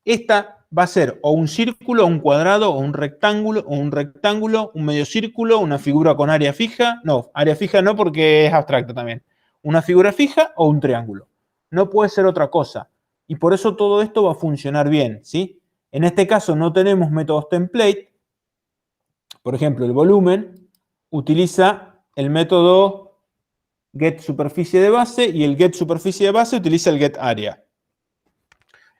esta va a ser o un círculo, o un cuadrado, o un rectángulo, un medio círculo, una figura con área fija. No, área fija no porque es abstracta también. Una figura fija o un triángulo. No puede ser otra cosa. Y por eso todo esto va a funcionar bien, ¿sí? En este caso no tenemos métodos template. Por ejemplo, el volumen utiliza el método getSuperficie de base y el getSuperficie de base utiliza el getArea.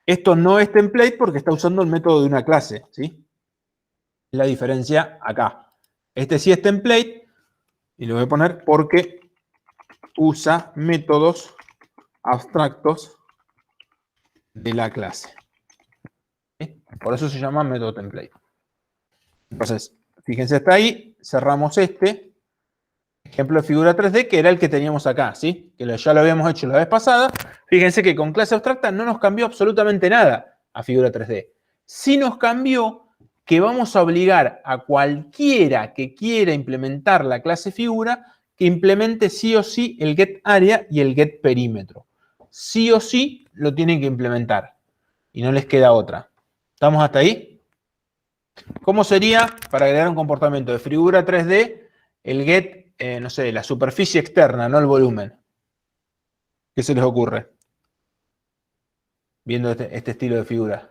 Esto no es template porque está usando el método de una clase, ¿sí? La diferencia acá. Este sí es template y lo voy a poner porque usa métodos abstractos de la clase. ¿Sí? Por eso se llama método template. Entonces, fíjense hasta ahí, cerramos este ejemplo de figura 3D que era el que teníamos acá, ¿sí? Que ya lo habíamos hecho la vez pasada. Fíjense que con clase abstracta no nos cambió absolutamente nada a figura 3D. Sí nos cambió que vamos a obligar a cualquiera que quiera implementar la clase figura que implemente sí o sí el getArea y el getPerímetro. Sí o sí lo tienen que implementar y no les queda otra. ¿Estamos hasta ahí? ¿Cómo sería para agregar un comportamiento de figura 3D el get, no sé, la superficie externa, no el volumen? ¿Qué se les ocurre? Viendo este estilo de figura.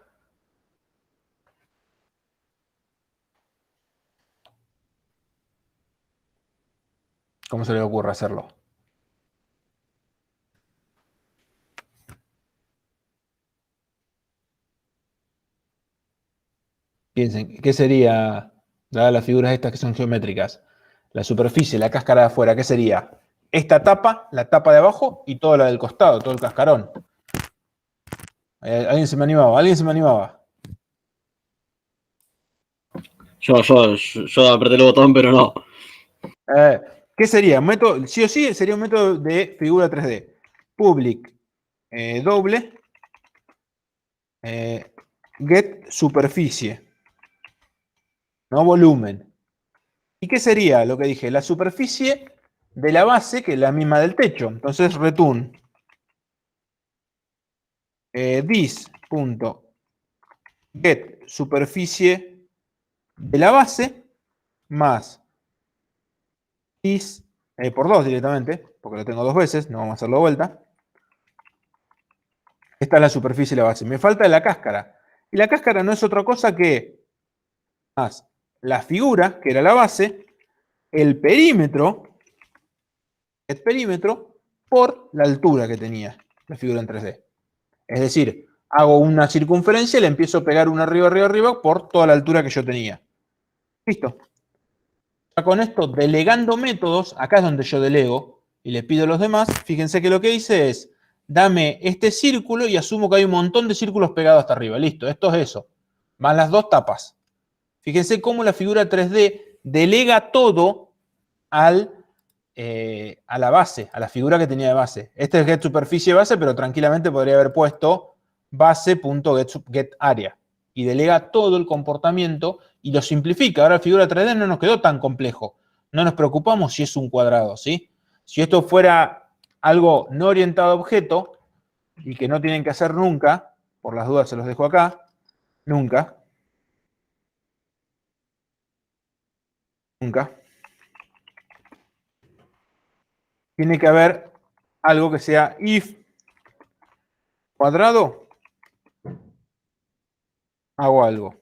¿Cómo se les ocurre hacerlo? Piensen, ¿qué sería, dadas las figuras estas que son geométricas? La superficie, la cáscara de afuera, ¿qué sería? Esta tapa, la tapa de abajo y toda la del costado, todo el cascarón. Alguien se me animaba, alguien se me animaba. Yo apreté el botón, pero no. ¿Qué sería? Un método, sí o sí, sería un método de figura 3D. Public doble get superficie, no volumen. ¿Y qué sería lo que dije? La superficie de la base, que es la misma del techo. Entonces, return this.get superficie de la base más this por 2 directamente, porque lo tengo 2 veces, no vamos a hacerlo de vuelta. Esta es la superficie de la base. Me falta la cáscara. Y la cáscara no es otra cosa que más la figura, que era la base, el perímetro por la altura que tenía la figura en 3D. Es decir, hago una circunferencia y le empiezo a pegar una arriba, arriba, arriba por toda la altura que yo tenía. Listo. Ya con esto, delegando métodos, acá es donde yo delego y le pido a los demás. Fíjense que lo que hice es, dame este círculo y asumo que hay un montón de círculos pegados hasta arriba. Listo, esto es eso. Más las dos tapas. Fíjense cómo la figura 3D delega todo a la base, a la figura que tenía de base. Este es get superficie base, pero tranquilamente podría haber puesto base.getArea. Y delega todo el comportamiento y lo simplifica. Ahora la figura 3D no nos quedó tan complejo. No nos preocupamos si es un cuadrado, ¿sí? Si esto fuera algo no orientado a objeto y que no tienen que hacer nunca, por las dudas se los dejo acá, nunca, tiene que haber algo que sea if cuadrado, hago algo.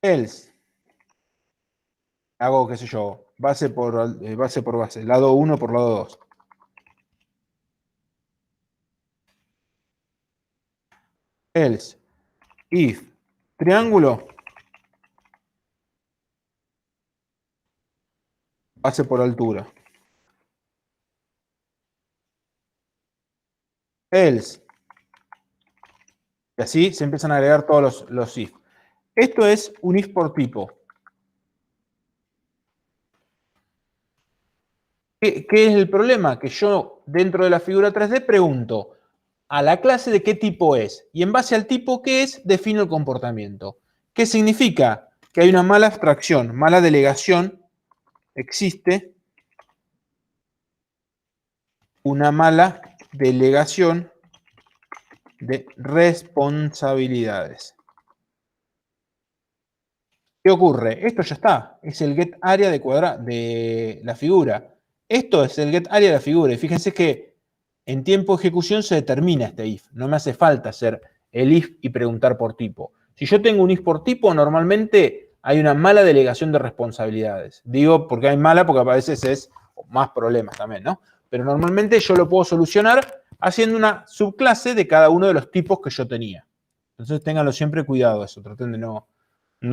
Else, hago, qué sé yo, base por base, lado 1 por lado 2. Else, if, triángulo, base por altura. Else. Y así se empiezan a agregar todos los if. Esto es un if por tipo. ¿Qué es el problema? Que yo dentro de la figura 3D pregunto a la clase de qué tipo es. Y en base al tipo que es, defino el comportamiento. ¿Qué significa? Que hay una mala abstracción, mala delegación. Existe una mala delegación de responsabilidades. ¿Qué ocurre? Esto ya está. Es el getArea de la figura. Esto es el getArea de la figura. Y fíjense que en tiempo de ejecución se determina este if. No me hace falta hacer el if y preguntar por tipo. Si yo tengo un if por tipo, normalmente hay una mala delegación de responsabilidades. Digo porque hay mala, porque a veces es más problemas también, ¿no? Pero normalmente yo lo puedo solucionar haciendo una subclase de cada uno de los tipos que yo tenía. Entonces ténganlo siempre cuidado eso. Traten de no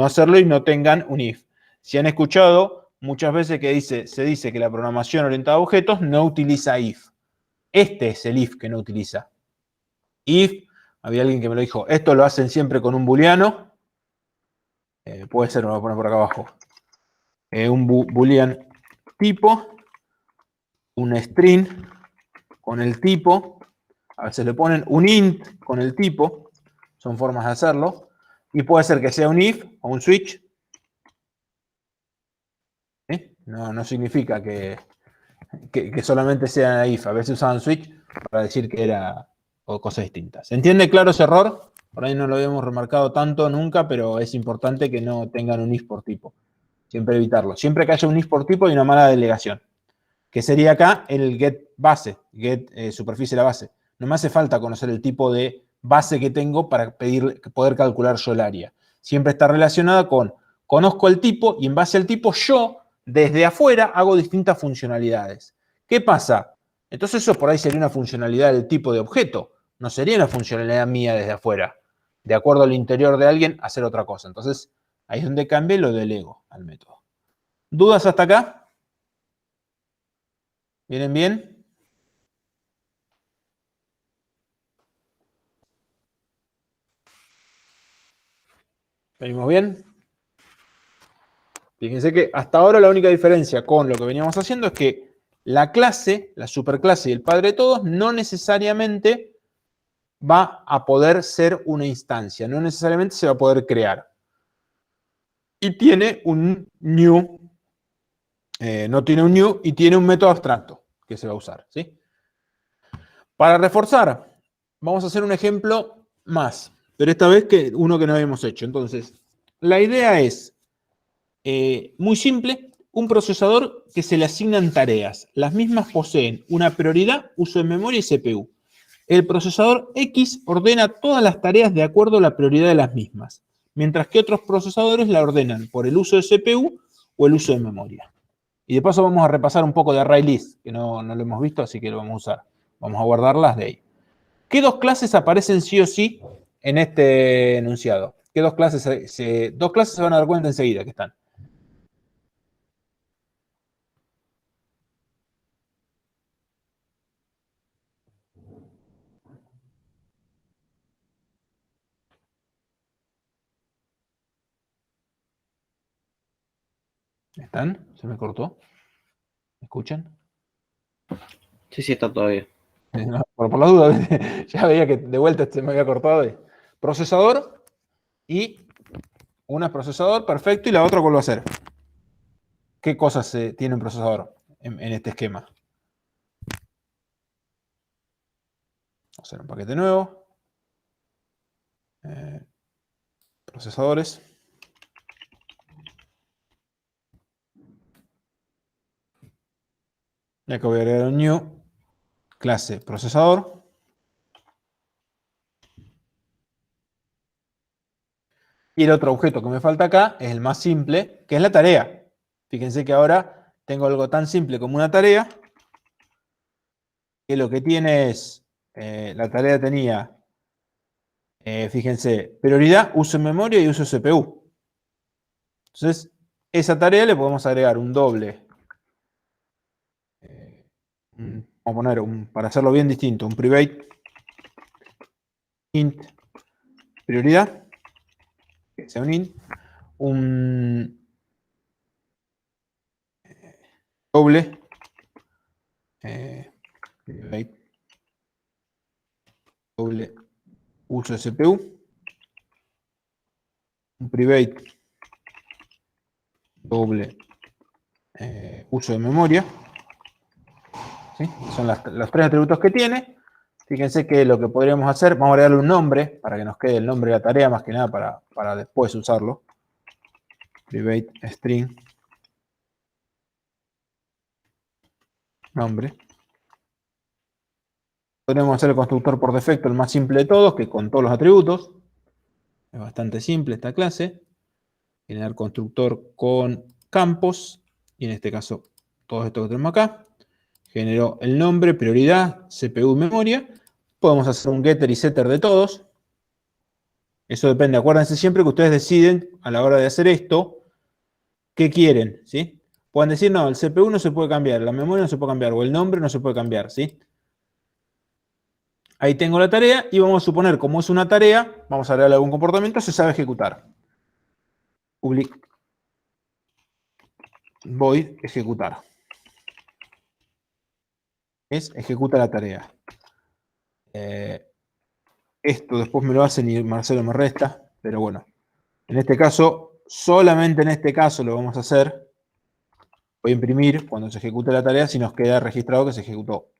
hacerlo y no tengan un if. Si han escuchado muchas veces que se dice que la programación orientada a objetos no utiliza if. Este es el if que no utiliza. If, había alguien que me lo dijo, esto lo hacen siempre con un booleano. Puede ser, me lo voy a poner por acá abajo. Un boolean tipo, un string con el tipo. A veces le ponen un int con el tipo. Son formas de hacerlo. Y puede ser que sea un if o un switch. No significa que solamente sea if. A veces usaban switch para decir que era cosas distintas. ¿Se entiende claro ese error? Por ahí no lo habíamos remarcado tanto nunca, pero es importante que no tengan un if por tipo. Siempre evitarlo. Siempre que haya un if por tipo hay una mala delegación. Que sería acá el get base, get superficie de la base. No me hace falta conocer el tipo de base que tengo para poder calcular yo el área. Siempre está relacionada con conozco el tipo y en base al tipo yo desde afuera hago distintas funcionalidades. ¿Qué pasa? Entonces eso por ahí sería una funcionalidad del tipo de objeto. No sería una funcionalidad mía desde afuera. De acuerdo al interior de alguien, hacer otra cosa. Entonces ahí es donde cambie, lo delego al método. ¿Dudas hasta acá? ¿Vienen bien? ¿Venimos bien? Fíjense que hasta ahora la única diferencia con lo que veníamos haciendo es que la clase, la superclase y el padre de todos, no necesariamente va a poder ser una instancia, no necesariamente se va a poder crear. Y tiene un new, no tiene un new y tiene un método abstracto que se va a usar, ¿sí? Para reforzar, vamos a hacer un ejemplo más, pero esta vez que uno que no habíamos hecho. Entonces, la idea es muy simple, un procesador que se le asignan tareas. Las mismas poseen una prioridad, uso de memoria y CPU. El procesador X ordena todas las tareas de acuerdo a la prioridad de las mismas, mientras que otros procesadores la ordenan por el uso de CPU o el uso de memoria. Y de paso vamos a repasar un poco de array list, que no lo hemos visto, así que lo vamos a usar. Vamos a guardarlas de ahí. ¿Qué dos clases aparecen sí o sí en este enunciado? ¿Qué dos clases dos clases se van a dar cuenta enseguida que están? ¿Están? ¿Se me cortó? ¿Me escuchan? Sí, sí, está todavía. No, por la duda, ya veía que de vuelta se me había cortado. Procesador y una es procesador, perfecto, y la otra ¿cuál va a ser? ¿Qué cosas tiene un procesador en este esquema? Vamos a hacer un paquete nuevo. Procesadores. Y acá voy a agregar un new, clase procesador. Y el otro objeto que me falta acá es el más simple, que es la tarea. Fíjense que ahora tengo algo tan simple como una tarea, que lo que tiene es, la tarea tenía, fíjense, prioridad, uso en memoria y uso CPU. Entonces, esa tarea le podemos agregar un doble, vamos a poner, para hacerlo bien distinto, un private int prioridad, que sea un int, un doble private doble uso de CPU, un private doble uso de memoria. ¿Sí? Son los tres atributos que tiene. Fíjense que lo que podríamos hacer, vamos a agregarle un nombre para que nos quede el nombre de la tarea, más que nada para después usarlo. Private string nombre. Podríamos hacer el constructor por defecto, el más simple de todos, que con todos los atributos. Es bastante simple esta clase. Generar constructor con campos, y en este caso todo esto que tenemos acá. Generó el nombre, prioridad, CPU y memoria. Podemos hacer un getter y setter de todos. Eso depende. Acuérdense siempre que ustedes deciden a la hora de hacer esto qué quieren, ¿sí? Pueden decir, no, el CPU no se puede cambiar, la memoria no se puede cambiar, o el nombre no se puede cambiar, ¿sí? Ahí tengo la tarea y vamos a suponer, como es una tarea, vamos a agregarle algún comportamiento, se sabe ejecutar. Public void ejecutar. Ejecuta la tarea. Esto después me lo hacen y Marcelo me resta, pero bueno. En este caso, solamente en este caso lo vamos a hacer. Voy a imprimir cuando se ejecute la tarea si nos queda registrado que se ejecutó.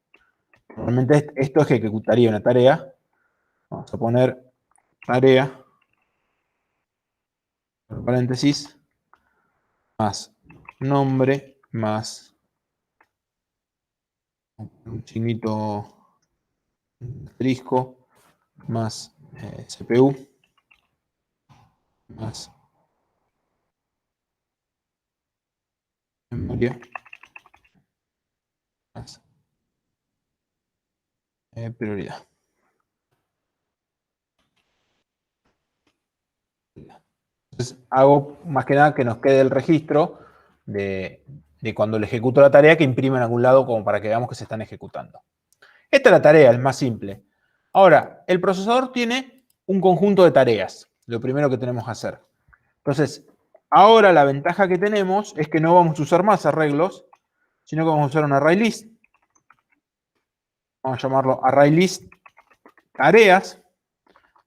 Normalmente esto es que ejecutaría una tarea. Vamos a poner tarea, entre paréntesis, más nombre, más un chinito asterisco, más CPU, más memoria, más prioridad. Entonces hago más que nada que nos quede el registro de cuando le ejecuto la tarea que imprime en algún lado como para que veamos que se están ejecutando. Esta es la tarea, es más simple. Ahora, el procesador tiene un conjunto de tareas, lo primero que tenemos que hacer. Entonces, ahora la ventaja que tenemos es que no vamos a usar más arreglos, sino que vamos a usar un array list. Vamos a llamarlo array list tareas.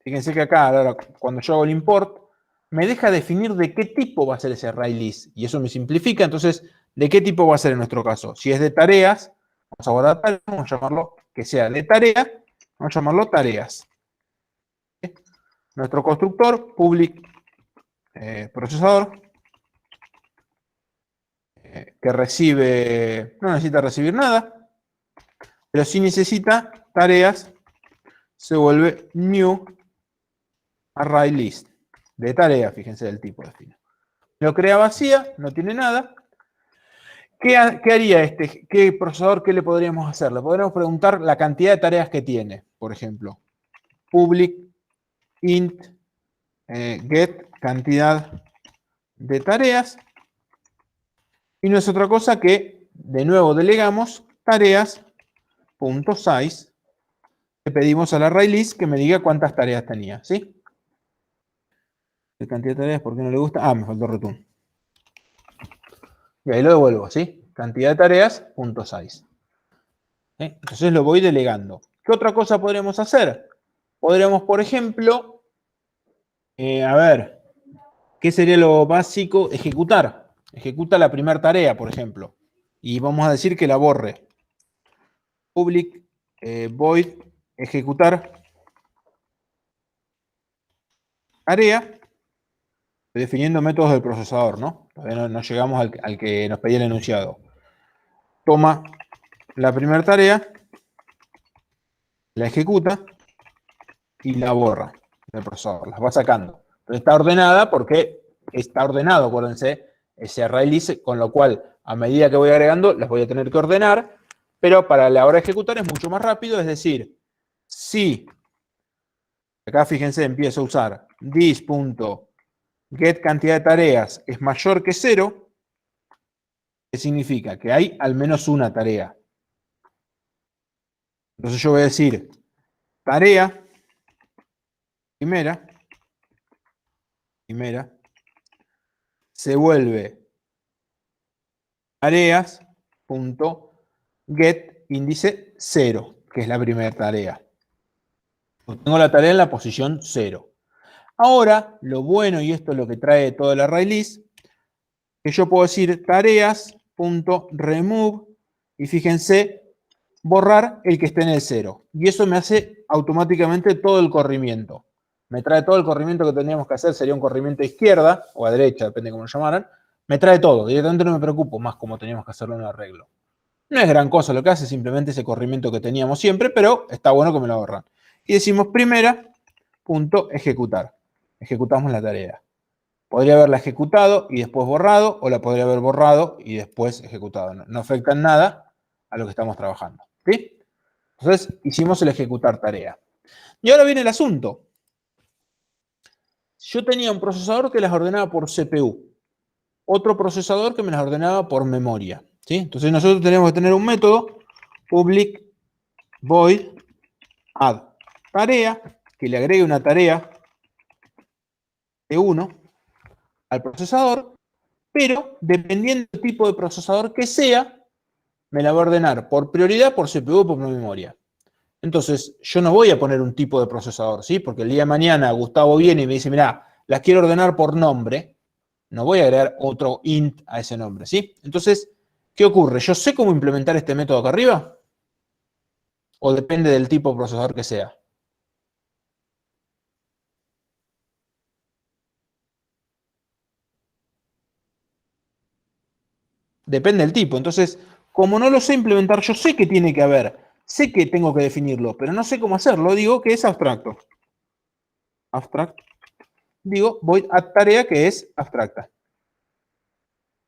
Fíjense que acá, ahora, cuando yo hago el import, me deja definir de qué tipo va a ser ese array list. Y eso me simplifica. Entonces, ¿de qué tipo va a ser en nuestro caso? Si es de tareas, vamos a guardar tareas, vamos a llamarlo que sea de tarea, vamos a llamarlo tareas. Nuestro constructor, public procesador, que recibe, no necesita recibir nada, pero si necesita tareas, se vuelve new array list, de tarea, fíjense del tipo defino. Lo crea vacía, no tiene nada. ¿Qué haría este? ¿Qué procesador, qué le podríamos hacer? Le podríamos preguntar la cantidad de tareas que tiene, por ejemplo. Public int get cantidad de tareas. Y no es otra cosa que, de nuevo, delegamos tareas.size. Le pedimos al array list que me diga cuántas tareas tenía, ¿sí? ¿Qué cantidad de tareas? ¿Por qué no le gusta? Ah, me faltó return. Y ahí lo devuelvo, ¿sí? Cantidad de tareas.size. Entonces lo voy delegando. ¿Qué otra cosa podríamos hacer? Podríamos, por ejemplo, a ver, ¿qué sería lo básico? Ejecutar. Ejecuta la primera tarea, por ejemplo. Y vamos a decir que la borre. Public void ejecutar tarea. Estoy definiendo métodos del procesador, ¿no? Todavía no llegamos al que nos pedía el enunciado. Toma la primera tarea, la ejecuta y la borra del procesador. Las va sacando. Entonces está ordenada porque está ordenado, acuérdense, ese array list, con lo cual a medida que voy agregando las voy a tener que ordenar, pero para la hora de ejecutar es mucho más rápido, es decir, si acá fíjense empiezo a usar this.get cantidad de tareas es mayor que 0, ¿qué significa? Que hay al menos una tarea. Entonces yo voy a decir tarea primera se vuelve tareas.get índice 0, que es la primera tarea. Tengo la tarea en la posición 0. Ahora, lo bueno, y esto es lo que trae todo el array list, que yo puedo decir tareas.remove, y fíjense, borrar el que esté en el 0. Y eso me hace automáticamente todo el corrimiento. Me trae todo el corrimiento que tendríamos que hacer, sería un corrimiento a izquierda, o a derecha, depende de cómo lo llamaran. Me trae todo, directamente no me preocupo más cómo teníamos que hacerlo en el arreglo. No es gran cosa lo que hace, simplemente ese corrimiento que teníamos siempre, pero está bueno que me lo ahorran. Y decimos primera.ejecutar. Ejecutamos la tarea. Podría haberla ejecutado y después borrado, o la podría haber borrado y después ejecutado. No afecta en nada a lo que estamos trabajando. ¿Sí? Entonces, hicimos el ejecutar tarea. Y ahora viene el asunto. Yo tenía un procesador que las ordenaba por CPU. Otro procesador que me las ordenaba por memoria. ¿Sí? Entonces nosotros tenemos que tener un método public void add tarea, que le agregue una tarea de 1 al procesador, pero dependiendo del tipo de procesador que sea, me la va a ordenar por prioridad, por CPU o por memoria. Entonces, yo no voy a poner un tipo de procesador, ¿sí? Porque el día de mañana Gustavo viene y me dice, mirá, las quiero ordenar por nombre, no voy a agregar otro int a ese nombre, ¿sí? Entonces, ¿qué ocurre? ¿Yo sé cómo implementar este método acá arriba? ¿O depende del tipo de procesador que sea? Depende del tipo. Entonces, como no lo sé implementar, yo sé que tiene que haber, sé que tengo que definirlo, pero no sé cómo hacerlo. Digo que es abstracto. Abstract. Digo void add tarea, que es abstracta.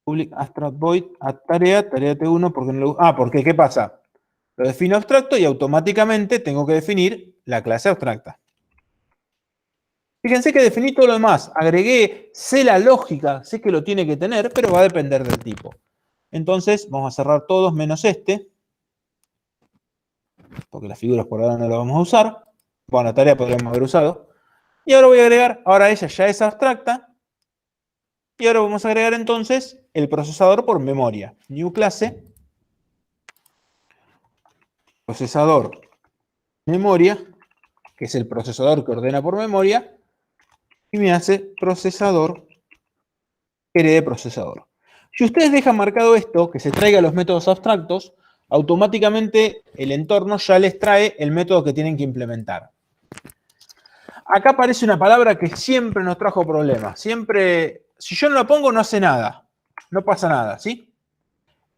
Public abstract void add tarea, tarea T1, porque no lo... Ah, porque ¿qué pasa? Lo defino abstracto y automáticamente tengo que definir la clase abstracta. Fíjense que definí todo lo demás. Agregué, sé la lógica, sé que lo tiene que tener, pero va a depender del tipo. Entonces, vamos a cerrar todos menos este, porque las figuras por ahora no las vamos a usar. Bueno, la tarea podríamos haber usado. Y ahora voy a agregar, ahora ella ya es abstracta, Y ahora vamos a agregar entonces el procesador por memoria. New clase, procesador memoria, que es el procesador que ordena por memoria, y me hace procesador herede procesador. Si ustedes dejan marcado esto, que se traiga los métodos abstractos, automáticamente el entorno ya les trae el método que tienen que implementar. Acá aparece una palabra que siempre nos trajo problemas. Siempre, si yo no la pongo, no hace nada. No pasa nada, ¿sí?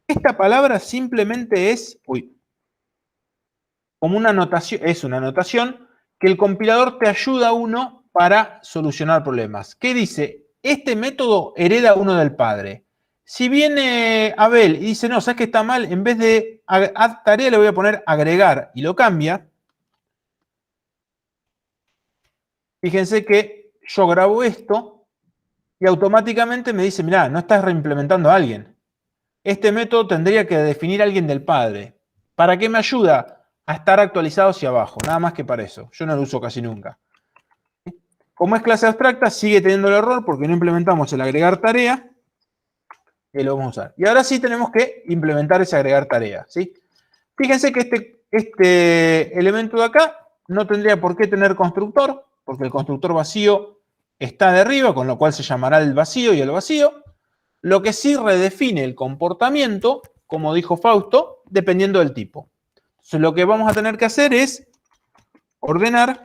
Esta palabra simplemente es, como una anotación, es una anotación que el compilador te ayuda a uno para solucionar problemas. ¿Qué dice? Este método hereda uno del padre. Si viene Abel y dice, no, ¿sabes que está mal? En vez de add tarea le voy a poner agregar y lo cambia. Fíjense que yo grabo esto y automáticamente me dice, mirá, no estás reimplementando a alguien. Este método tendría que definir a alguien del padre. ¿Para qué me ayuda? A estar actualizado hacia abajo, nada más que para eso. Yo no lo uso casi nunca. Como es clase abstracta, sigue teniendo el error porque no implementamos el agregar tarea y lo vamos a usar. Y ahora sí tenemos que implementar ese agregar tarea, ¿sí? Fíjense que este elemento de acá no tendría por qué tener constructor, porque el constructor vacío está de arriba, con lo cual se llamará el vacío y el vacío. Lo que sí redefine el comportamiento, como dijo Fausto, dependiendo del tipo. Entonces lo que vamos a tener que hacer es ordenar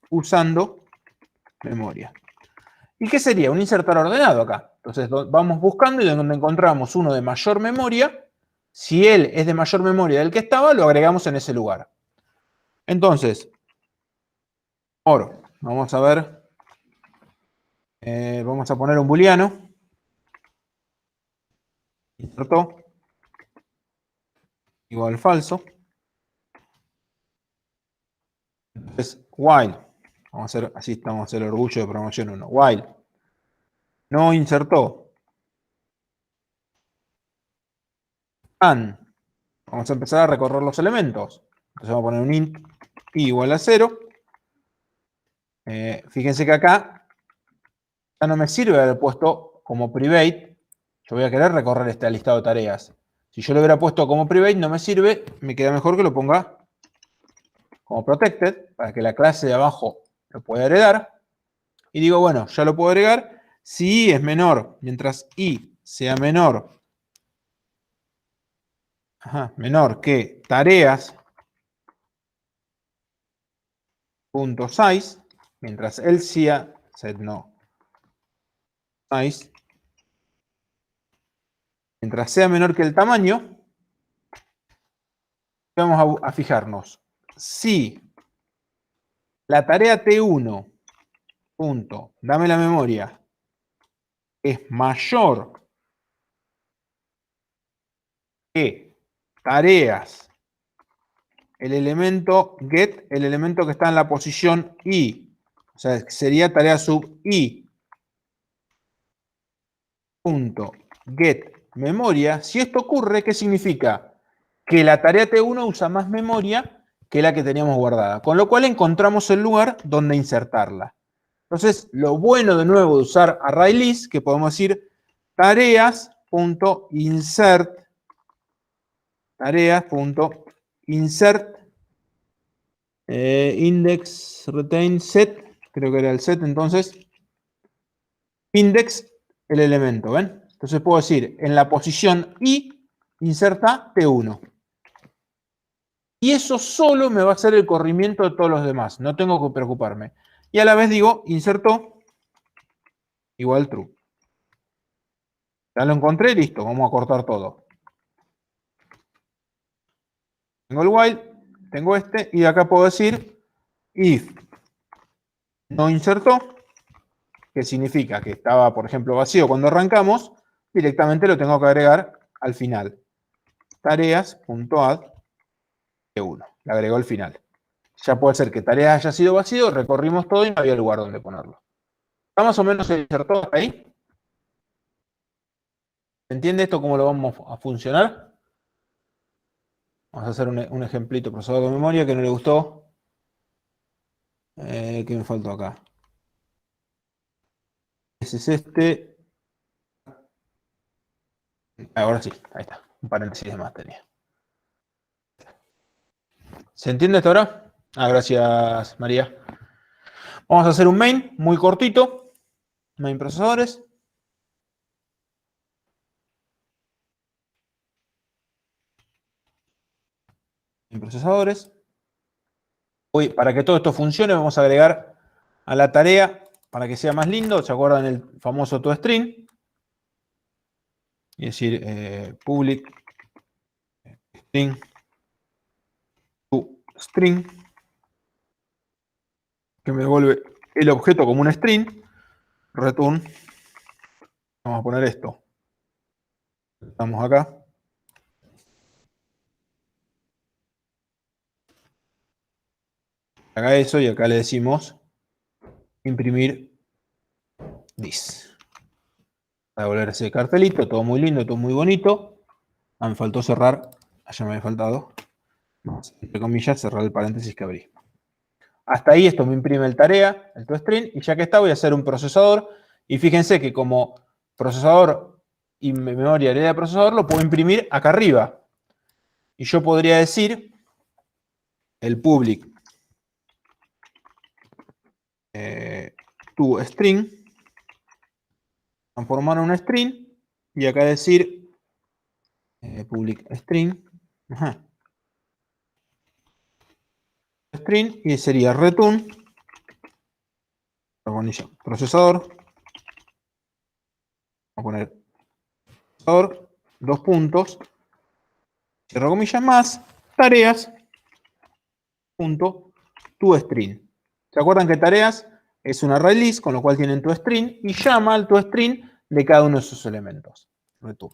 usando memoria. ¿Y qué sería? Un insertar ordenado acá. Entonces vamos buscando y donde encontramos uno de mayor memoria, si él es de mayor memoria del que estaba, lo agregamos en ese lugar. Entonces, vamos a ver, vamos a poner un booleano. Insertó igual falso. Entonces, while. Vamos a hacer, así estamos a hacer el orgullo de programación 1. While no insertó and. Vamos a empezar a recorrer los elementos. Entonces vamos a poner un int i igual a 0. Fíjense que acá ya no me sirve haber puesto como private. Yo voy a querer recorrer este listado de tareas. Si yo lo hubiera puesto como private no me sirve. Me queda mejor que lo ponga como protected para que la clase de abajo lo pueda heredar. Y digo, bueno, ya lo puedo agregar. Si i es menor, mientras i sea menor, menor que tareas.size, mientras él sea set no size, mientras sea menor que el tamaño, vamos a fijarnos. Si la tarea T1, punto, dame la memoria, es mayor que tareas, el elemento get, el elemento que está en la posición i, o sea, sería tarea sub i, punto, get memoria. Si esto ocurre, ¿qué significa? Que la tarea T1 usa más memoria que la que teníamos guardada, con lo cual encontramos el lugar donde insertarla. Entonces, lo bueno de nuevo de usar ArrayList, que podemos decir tareas.insert index retain set, creo que era el set entonces, index el elemento, ¿ven? Entonces puedo decir, en la posición i, inserta T1. Y eso solo me va a hacer el corrimiento de todos los demás, no tengo que preocuparme. Y a la vez digo, insertó igual true. Ya lo encontré, listo, vamos a cortar todo. Tengo el while, tengo este, y de acá puedo decir if no insertó, que significa que estaba, por ejemplo, vacío cuando arrancamos, directamente lo tengo que agregar al final. Tareas.add T1. Le agregó al final. Ya puede ser que tareas haya sido vacío, recorrimos todo y no había lugar donde ponerlo. ¿Está más o menos insertado ahí? ¿Se entiende esto cómo lo vamos a funcionar? Vamos a hacer un ejemplito procesador de memoria que no le gustó. ¿Qué me faltó acá? Ese es este. Ahora sí, ahí está. Un paréntesis de más tenía. ¿Se entiende hasta ahora? Gracias, María. Vamos a hacer un main muy cortito. Main procesadores. Main procesadores. Hoy, para que todo esto funcione, vamos a agregar a la tarea, para que sea más lindo, ¿se acuerdan el famoso toString? Y decir public string toString, que me devuelve el objeto como un string, return, vamos a poner esto. Estamos acá. Haga eso y acá le decimos imprimir this. Va a devolver ese cartelito, todo muy lindo, todo muy bonito. Me faltó cerrar, allá me había faltado, entre comillas, cerrar el paréntesis que abrí. Hasta ahí esto me imprime el tarea, el toString, y ya que está voy a hacer un procesador, y fíjense que como procesador y memoria hereda de procesador lo puedo imprimir acá arriba. Y yo podría decir el public toString, transformar en un string, y acá decir public string, string, y sería return, procesador, vamos a poner procesador, dos puntos, cierro comillas más, tareas, punto, toString. ¿Se acuerdan que tareas es un array list, con lo cual tienen toString, y llama al toString de cada uno de sus elementos? Return.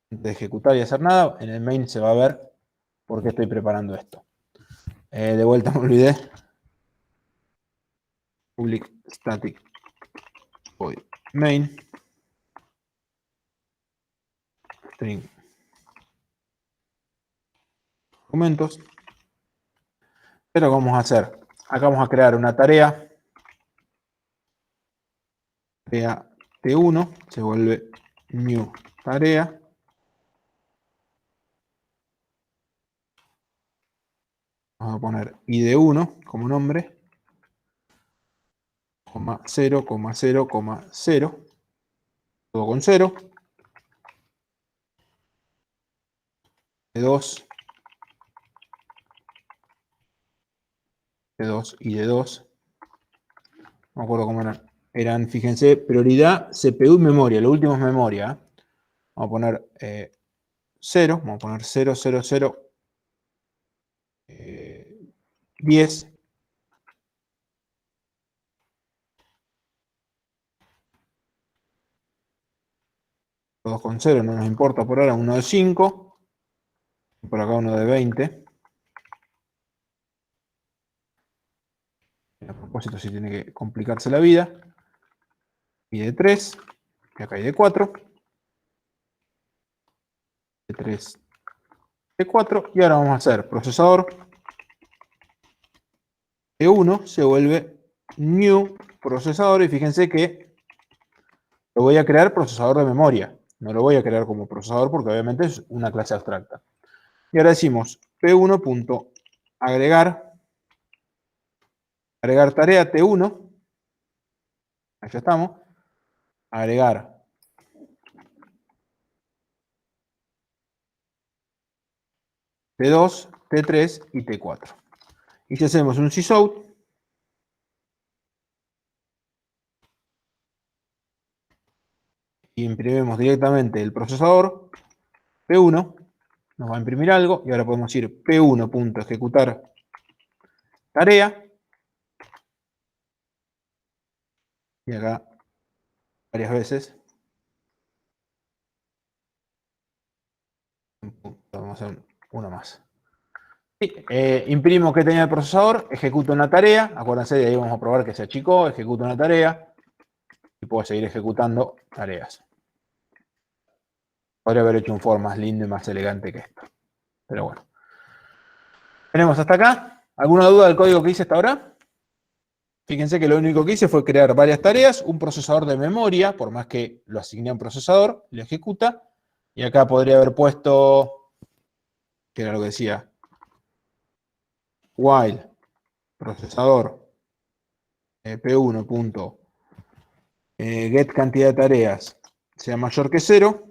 Antes de ejecutar y hacer nada, en el main se va a ver por qué estoy preparando esto. De vuelta me olvidé. Public static void main string documentos. Pero ¿qué vamos a hacer? Acá vamos a crear una tarea. Tarea T1 se vuelve new tarea. Vamos a poner id1 como nombre. 0, 0, 0. Todo con 0. D2. D2 y D2. No me acuerdo cómo eran. Eran, fíjense, prioridad, CPU y memoria. Lo último es memoria. Vamos a poner 0. Vamos a poner 0, 0, 0. 10. Todos con 0, no nos importa por ahora. Uno de 5. Por acá uno de 20. A propósito, si tiene que complicarse la vida. Y de 3. Y acá hay de 4. De 3. De 4. Y ahora vamos a hacer procesador. E1 se vuelve new procesador. Y fíjense que lo voy a crear procesador de memoria. No lo voy a crear como procesador porque obviamente es una clase abstracta. Y ahora decimos p1.agregar tarea T1. Ahí ya estamos. Agregar T2, T3 y T4. Y si hacemos un sysout, y imprimimos directamente el procesador, P1 nos va a imprimir algo, y ahora podemos decir P1.ejecutar tarea, y acá varias veces. Vamos a hacer uno más. Imprimo que tenía el procesador, ejecuto una tarea, acuérdense, de ahí vamos a probar que se achicó, ejecuto una tarea, y puedo seguir ejecutando tareas. Podría haber hecho un for más lindo y más elegante que esto. Pero bueno. Tenemos hasta acá. ¿Alguna duda del código que hice hasta ahora? Fíjense que lo único que hice fue crear varias tareas, un procesador de memoria, por más que lo asigné a un procesador, lo ejecuta, y acá podría haber puesto, que era lo que decía, while procesador P1 punto get cantidad de tareas sea mayor que 0,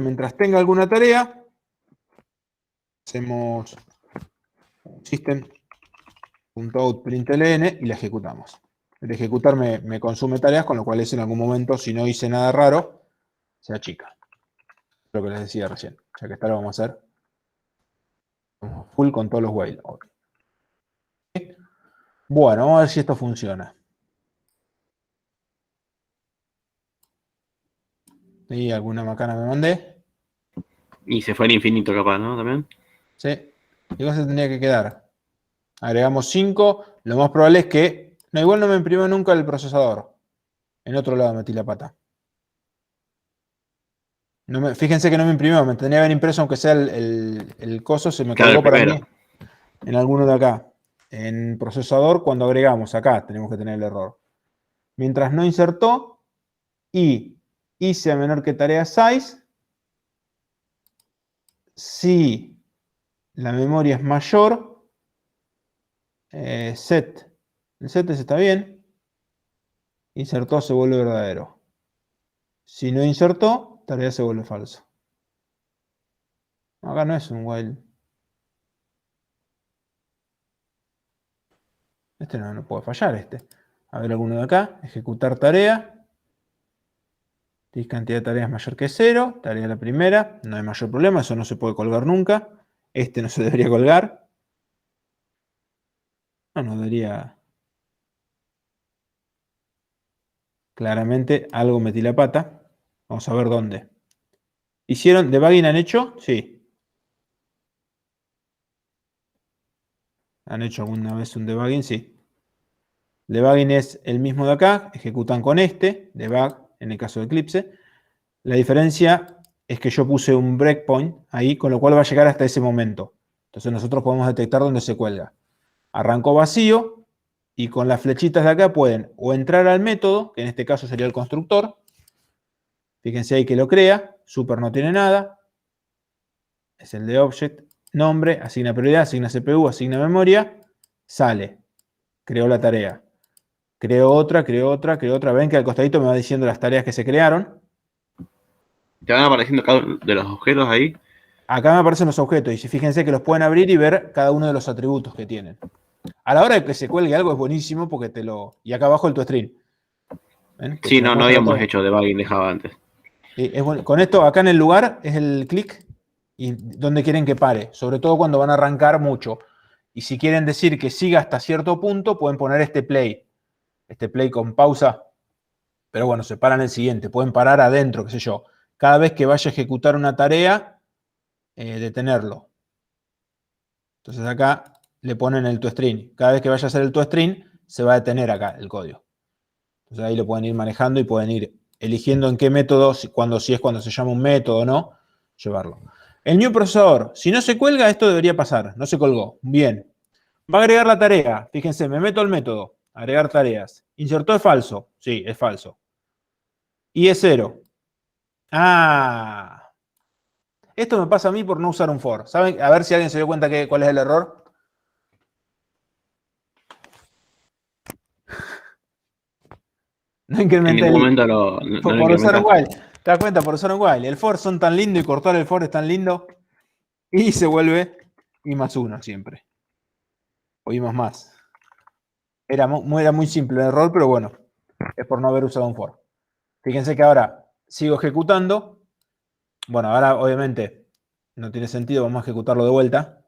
mientras tenga alguna tarea, hacemos system.out.println y la ejecutamos. El ejecutar me consume tareas, con lo cual es en algún momento, si no hice nada raro, se achica. Lo que les decía recién. Ya que esta lo vamos a hacer full con todos los while. Okay. Bueno, vamos a ver si esto funciona. ¿Y alguna macana me mandé? Y se fue al infinito capaz, ¿no? También. Sí. ¿Y cómo se tendría que quedar? Agregamos 5. Lo más probable es que... No, igual no me imprimió nunca el procesador. En otro lado metí la pata. Fíjense que no me imprimió. Me tendría que haber impreso, aunque sea el coso, se me Claro, colgó el para primero. mí en alguno de acá. En procesador, cuando agregamos acá, tenemos que tener el error. Mientras no insertó y hice a menor que tarea size, si la memoria es mayor, set. El set está bien. Insertó se vuelve verdadero. Si no insertó, tarea se vuelve falso. Acá no es un while. Este no puede fallar, este. A ver alguno de acá. Ejecutar tarea. Cantidad de tareas mayor que 0. Tarea la primera. No hay mayor problema. Eso no se puede colgar nunca. Este no se debería colgar. No debería... Claramente algo metí la pata. Vamos a ver dónde. ¿Hicieron debugging? ¿Han hecho? Sí. ¿Han hecho alguna vez un debugging? Sí. Debugging es el mismo de acá. Ejecutan con este. Debug en el caso de Eclipse. La diferencia es que yo puse un breakpoint ahí, con lo cual va a llegar hasta ese momento. Entonces nosotros podemos detectar dónde se cuelga. Arrancó vacío y con las flechitas de acá pueden o entrar al método, que en este caso sería el constructor. Fíjense ahí que lo crea. Super no tiene nada. Es el de object. Nombre, asigna prioridad, asigna CPU, asigna memoria. Sale. Creó la tarea. Creo otra, creo otra, creo otra. Ven que al costadito me va diciendo las tareas que se crearon. Te van apareciendo cada uno de los objetos ahí. Acá me aparecen los objetos y fíjense que los pueden abrir y ver cada uno de los atributos que tienen. A la hora de que se cuelgue algo es buenísimo porque te lo... Y acá abajo el toString. ¿Ven? Que Sí, te lo no muestra habíamos todo. hecho debugging de Java antes. Con esto, acá en el lugar es el clic y donde quieren que pare. Sobre todo cuando van a arrancar mucho. Y si quieren decir que siga hasta cierto punto, pueden poner este play. Este play con pausa. Pero bueno, se paran el siguiente. Pueden parar adentro, qué sé yo. Cada vez que vaya a ejecutar una tarea, detenerlo. Entonces acá le ponen el toString. Cada vez que vaya a hacer el toString, se va a detener acá el código. Entonces ahí lo pueden ir manejando y pueden ir eligiendo en qué método, si es cuando se llama un método o no, llevarlo. El new procesador, si no se cuelga, esto debería pasar. No se colgó. Bien. Va a agregar la tarea. Fíjense, me meto al método. Agregar tareas. ¿Insertó es falso? Sí, es falso. Y es 0. Ah. Esto me pasa a mí por no usar un for. ¿Saben? A ver si alguien se dio cuenta cuál es el error. No En incrementé ningún el... momento no lo Por usar un incrementaste. while. ¿Te das cuenta? Por usar un while. El for son tan lindo y cortar el for es tan lindo. Y se vuelve I más 1 siempre. O I más. Era muy simple el error, pero bueno. Es por no haber usado un for. Fíjense que ahora sigo ejecutando. Bueno, ahora obviamente no tiene sentido. Vamos a ejecutarlo de vuelta.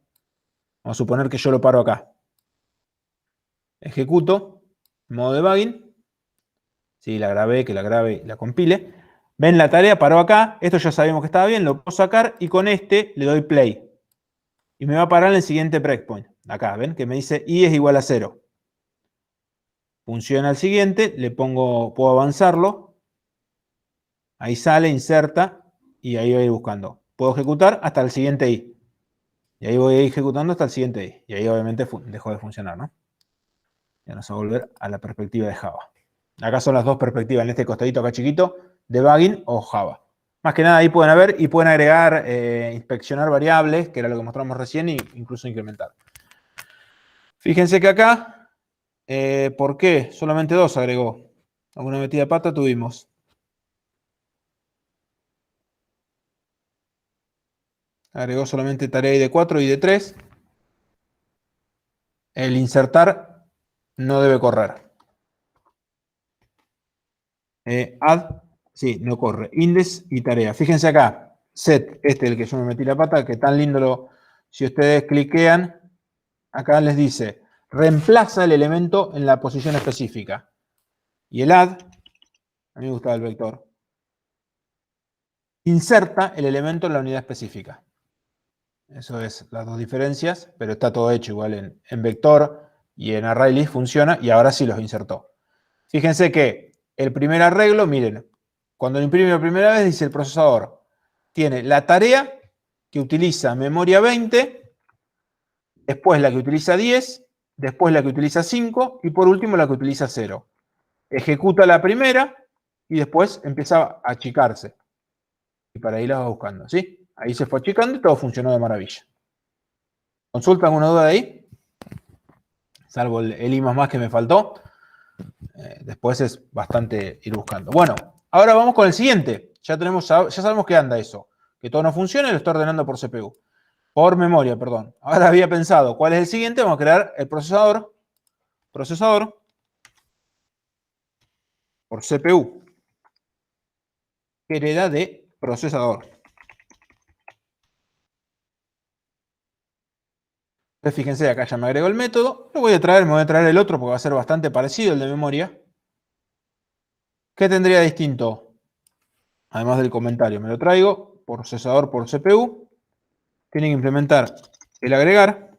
Vamos a suponer que yo lo paro acá. Ejecuto. Modo debugging. Sí, la grabé, que la grabe y la compile. Ven la tarea, paró acá. Esto ya sabíamos que estaba bien. Lo puedo sacar y con este le doy play. Y me va a parar en el siguiente breakpoint. Acá, ¿ven? Que me dice i es igual a 0. Funciona el siguiente. Le pongo, puedo avanzarlo. Ahí sale, inserta. Y ahí va a ir buscando. Puedo ejecutar hasta el siguiente i. Y ahí voy ejecutando hasta el siguiente i. Y ahí obviamente dejó de funcionar, ¿no? Ya nos va a volver a la perspectiva de Java. Acá son las dos perspectivas, en este costadito acá chiquito, debugging o Java. Más que nada ahí pueden ver y pueden agregar, inspeccionar variables, que era lo que mostramos recién, e incluso incrementar. Fíjense que acá, ¿por qué? Solamente 2 agregó. Alguna metida de pata tuvimos. Agregó solamente tarea ID 4 y ID 3. El insertar no debe correr. Add, sí, no corre. Index y tarea. Fíjense acá, set, el que yo me metí la pata, que tan lindo si ustedes cliquean, acá les dice, reemplaza el elemento en la posición específica. Y el add, a mí me gustaba el vector, inserta el elemento en la unidad específica. Eso es las dos diferencias, pero está todo hecho igual en vector y en ArrayList funciona y ahora sí los insertó. Fíjense que el primer arreglo, miren, cuando lo imprime la primera vez dice el procesador, tiene la tarea que utiliza memoria 20, después la que utiliza 10, después la que utiliza 5 y por último la que utiliza 0. Ejecuta la primera y después empieza a achicarse. Y para ahí la va buscando, ¿sí? Ahí se fue achicando y todo funcionó de maravilla. ¿Consultan alguna duda de ahí? Salvo el I más que me faltó. Después es bastante ir buscando. Bueno, ahora vamos con el siguiente. Ya sabemos que anda eso. Que todo no funciona y lo está ordenando por CPU. Por memoria, perdón. Ahora había pensado, ¿cuál es el siguiente? Vamos a crear el procesador. Procesador por CPU. Que hereda de procesador. Entonces fíjense, acá ya me agrego el método. Me voy a traer el otro porque va a ser bastante parecido al de memoria. ¿Qué tendría distinto? Además del comentario, me lo traigo. Procesador por CPU. Tienen que implementar el agregar.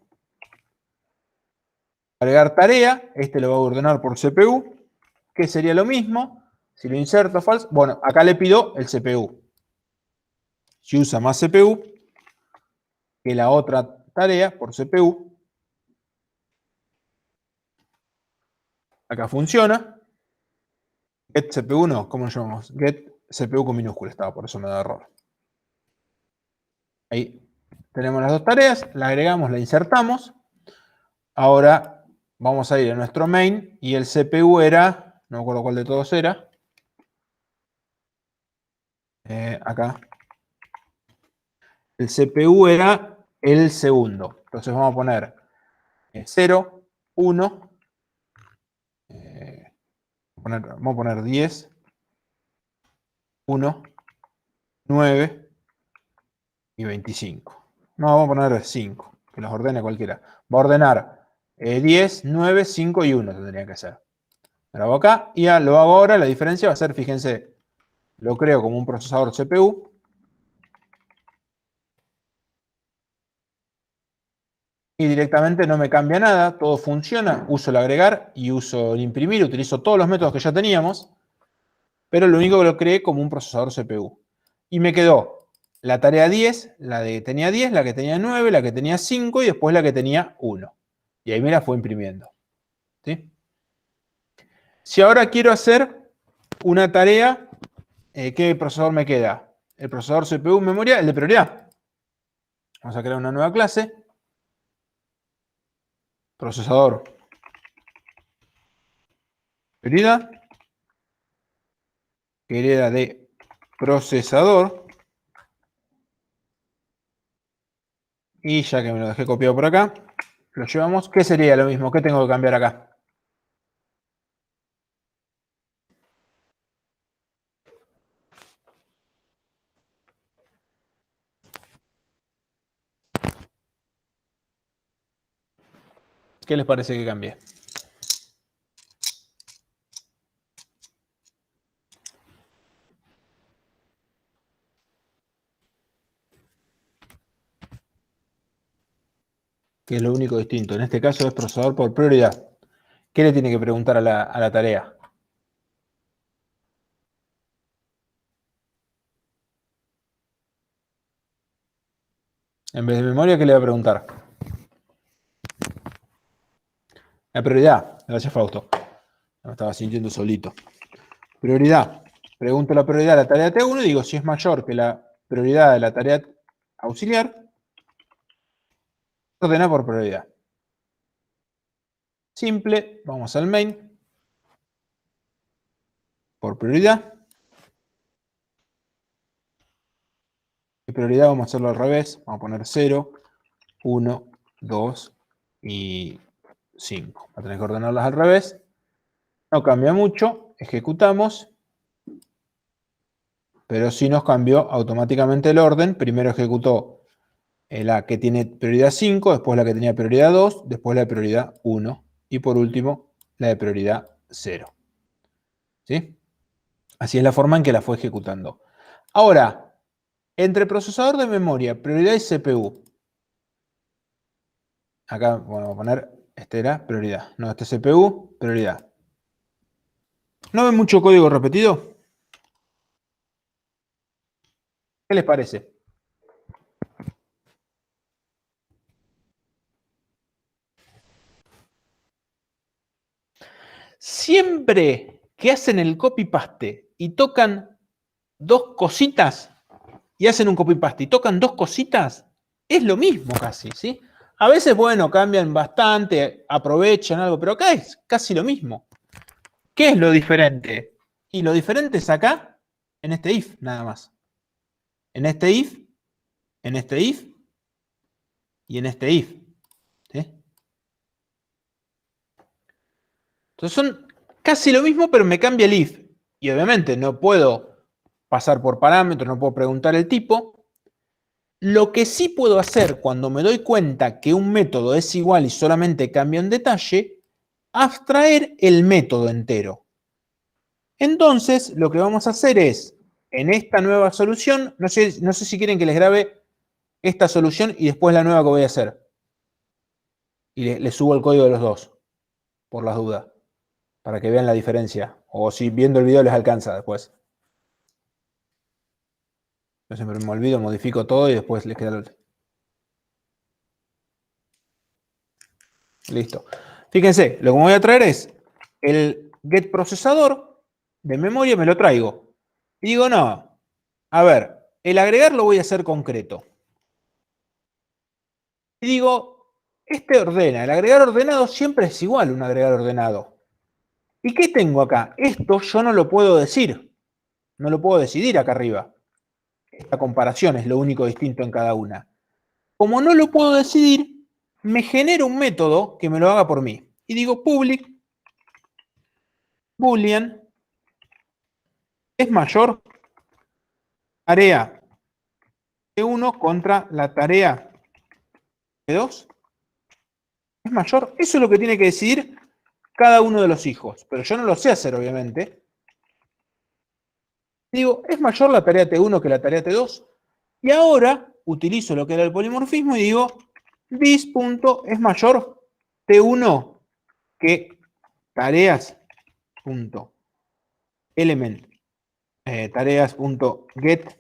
Agregar tarea. Este lo va a ordenar por CPU. Que sería lo mismo. Si lo inserto false. Bueno, acá le pido el CPU. Si usa más CPU que la otra tarea por CPU. Acá funciona. Get CPU no, ¿cómo lo llamamos? Get CPU con minúscula estaba, por eso me da error. Ahí tenemos las dos tareas, la agregamos, la insertamos. Ahora vamos a ir a nuestro main y el CPU era, no me acuerdo cuál de todos era. Acá. El CPU era el segundo. Entonces vamos a poner 0, 1. Vamos a poner 10, 1, 9 y 25. No, vamos a poner 5, que los ordene cualquiera. Va a ordenar 10, 9, 5 y 1 tendría que ser. Grabo acá y lo hago ahora. La diferencia va a ser, fíjense, lo creo como un procesador CPU. Y directamente no me cambia nada, todo funciona. Uso el agregar y uso el imprimir, utilizo todos los métodos que ya teníamos. Pero lo único que lo creé como un procesador CPU. Y me quedó la tarea 10, la que tenía 10, la que tenía 9, la que tenía 5 y después la que tenía 1. Y ahí me la fue imprimiendo. ¿Sí? Si ahora quiero hacer una tarea, ¿qué procesador me queda? El procesador CPU memoria, el de prioridad. Vamos a crear una nueva clase. Procesador prioridad. Que hereda de procesador. Y ya que me lo dejé copiado por acá, lo llevamos. ¿Qué sería lo mismo? ¿Qué tengo que cambiar acá? ¿Qué les parece que cambie? Que es lo único distinto. En este caso es procesador por prioridad. ¿Qué le tiene que preguntar a la tarea? En vez de memoria, ¿qué le voy a preguntar? La prioridad. Gracias, Fausto. Me estaba sintiendo solito. Prioridad. Pregunto la prioridad de la tarea T1 y digo si es mayor que la prioridad de la tarea auxiliar. Ordena por prioridad. Simple. Vamos al main. Por prioridad. De prioridad vamos a hacerlo al revés. Vamos a poner 0, 1, 2 y 5. Va a tener que ordenarlas al revés. No cambia mucho. Ejecutamos. Pero sí nos cambió automáticamente el orden. Primero ejecutó la que tiene prioridad 5, después la que tenía prioridad 2, después la de prioridad 1 y por último la de prioridad 0. ¿Sí? Así es la forma en que la fue ejecutando. Ahora, entre procesador de memoria, prioridad y CPU. Acá vamos a poner, este era prioridad. No, este CPU, prioridad. ¿No ven mucho código repetido? ¿Qué les parece? Siempre que hacen el copy-paste y tocan dos cositas, y hacen un copy-paste y tocan dos cositas, es lo mismo casi, ¿sí? A veces, bueno, cambian bastante, aprovechan algo, pero acá es casi lo mismo. ¿Qué es lo diferente? Y lo diferente es acá, en este if, nada más. En este if, en este if y en este if. ¿Sí? Entonces son casi lo mismo, pero me cambia el if. Y obviamente no puedo pasar por parámetros, no puedo preguntar el tipo. Lo que sí puedo hacer cuando me doy cuenta que un método es igual y solamente cambia un detalle, abstraer el método entero. Entonces, lo que vamos a hacer es, en esta nueva solución, no sé si quieren que les grabe esta solución y después la nueva que voy a hacer. Y les subo el código de los dos, por las dudas, para que vean la diferencia. O si viendo el video les alcanza después. Yo siempre me olvido, modifico todo y después les queda el otro. Listo. Fíjense, lo que me voy a traer es el get procesador de memoria, me lo traigo. Y digo, no, a ver, el agregar lo voy a hacer concreto. Y digo, este ordena, el agregar ordenado siempre es igual a un agregar ordenado. ¿Y qué tengo acá? Esto yo no lo puedo decir, no lo puedo decidir acá arriba. Esta comparación es lo único distinto en cada una. Como no lo puedo decidir, me genero un método que me lo haga por mí. Y digo public boolean es mayor tarea T1 contra la tarea T2. Es mayor. Eso es lo que tiene que decidir cada uno de los hijos. Pero yo no lo sé hacer, obviamente. Digo, es mayor la tarea T1 que la tarea T2. Y ahora utilizo lo que era el polimorfismo y digo, this punto es mayor T1 que tareas punto element tareas punto get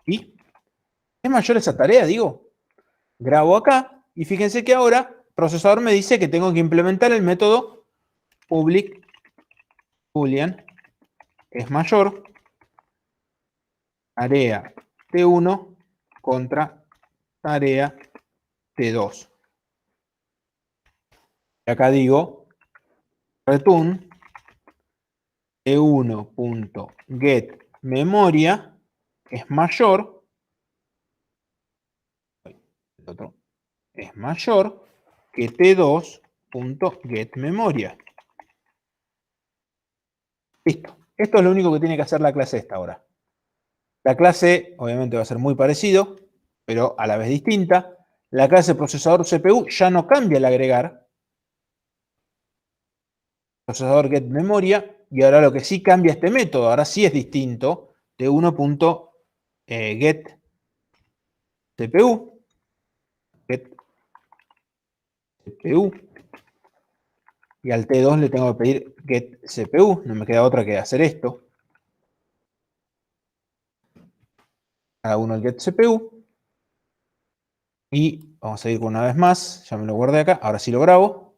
y es mayor esa tarea, digo. Grabo acá y fíjense que ahora el procesador me dice que tengo que implementar el método public boolean es mayor tarea T1 contra tarea T2. Y acá digo return T1.getMemoria es mayor, el otro es mayor que T2.getMemoria. Listo. Esto es lo único que tiene que hacer la clase esta ahora. La clase obviamente va a ser muy parecido, pero a la vez distinta. La clase procesador CPU ya no cambia el agregar. Procesador getMemoria. Y ahora lo que sí cambia este método, ahora sí es distinto, T1.getCPU. Get CPU. Y al T2 le tengo que pedir getCPU. No me queda otra que hacer esto. Cada uno el getCPU. Y vamos a ir con una vez más. Ya me lo guardé acá. Ahora sí lo grabo.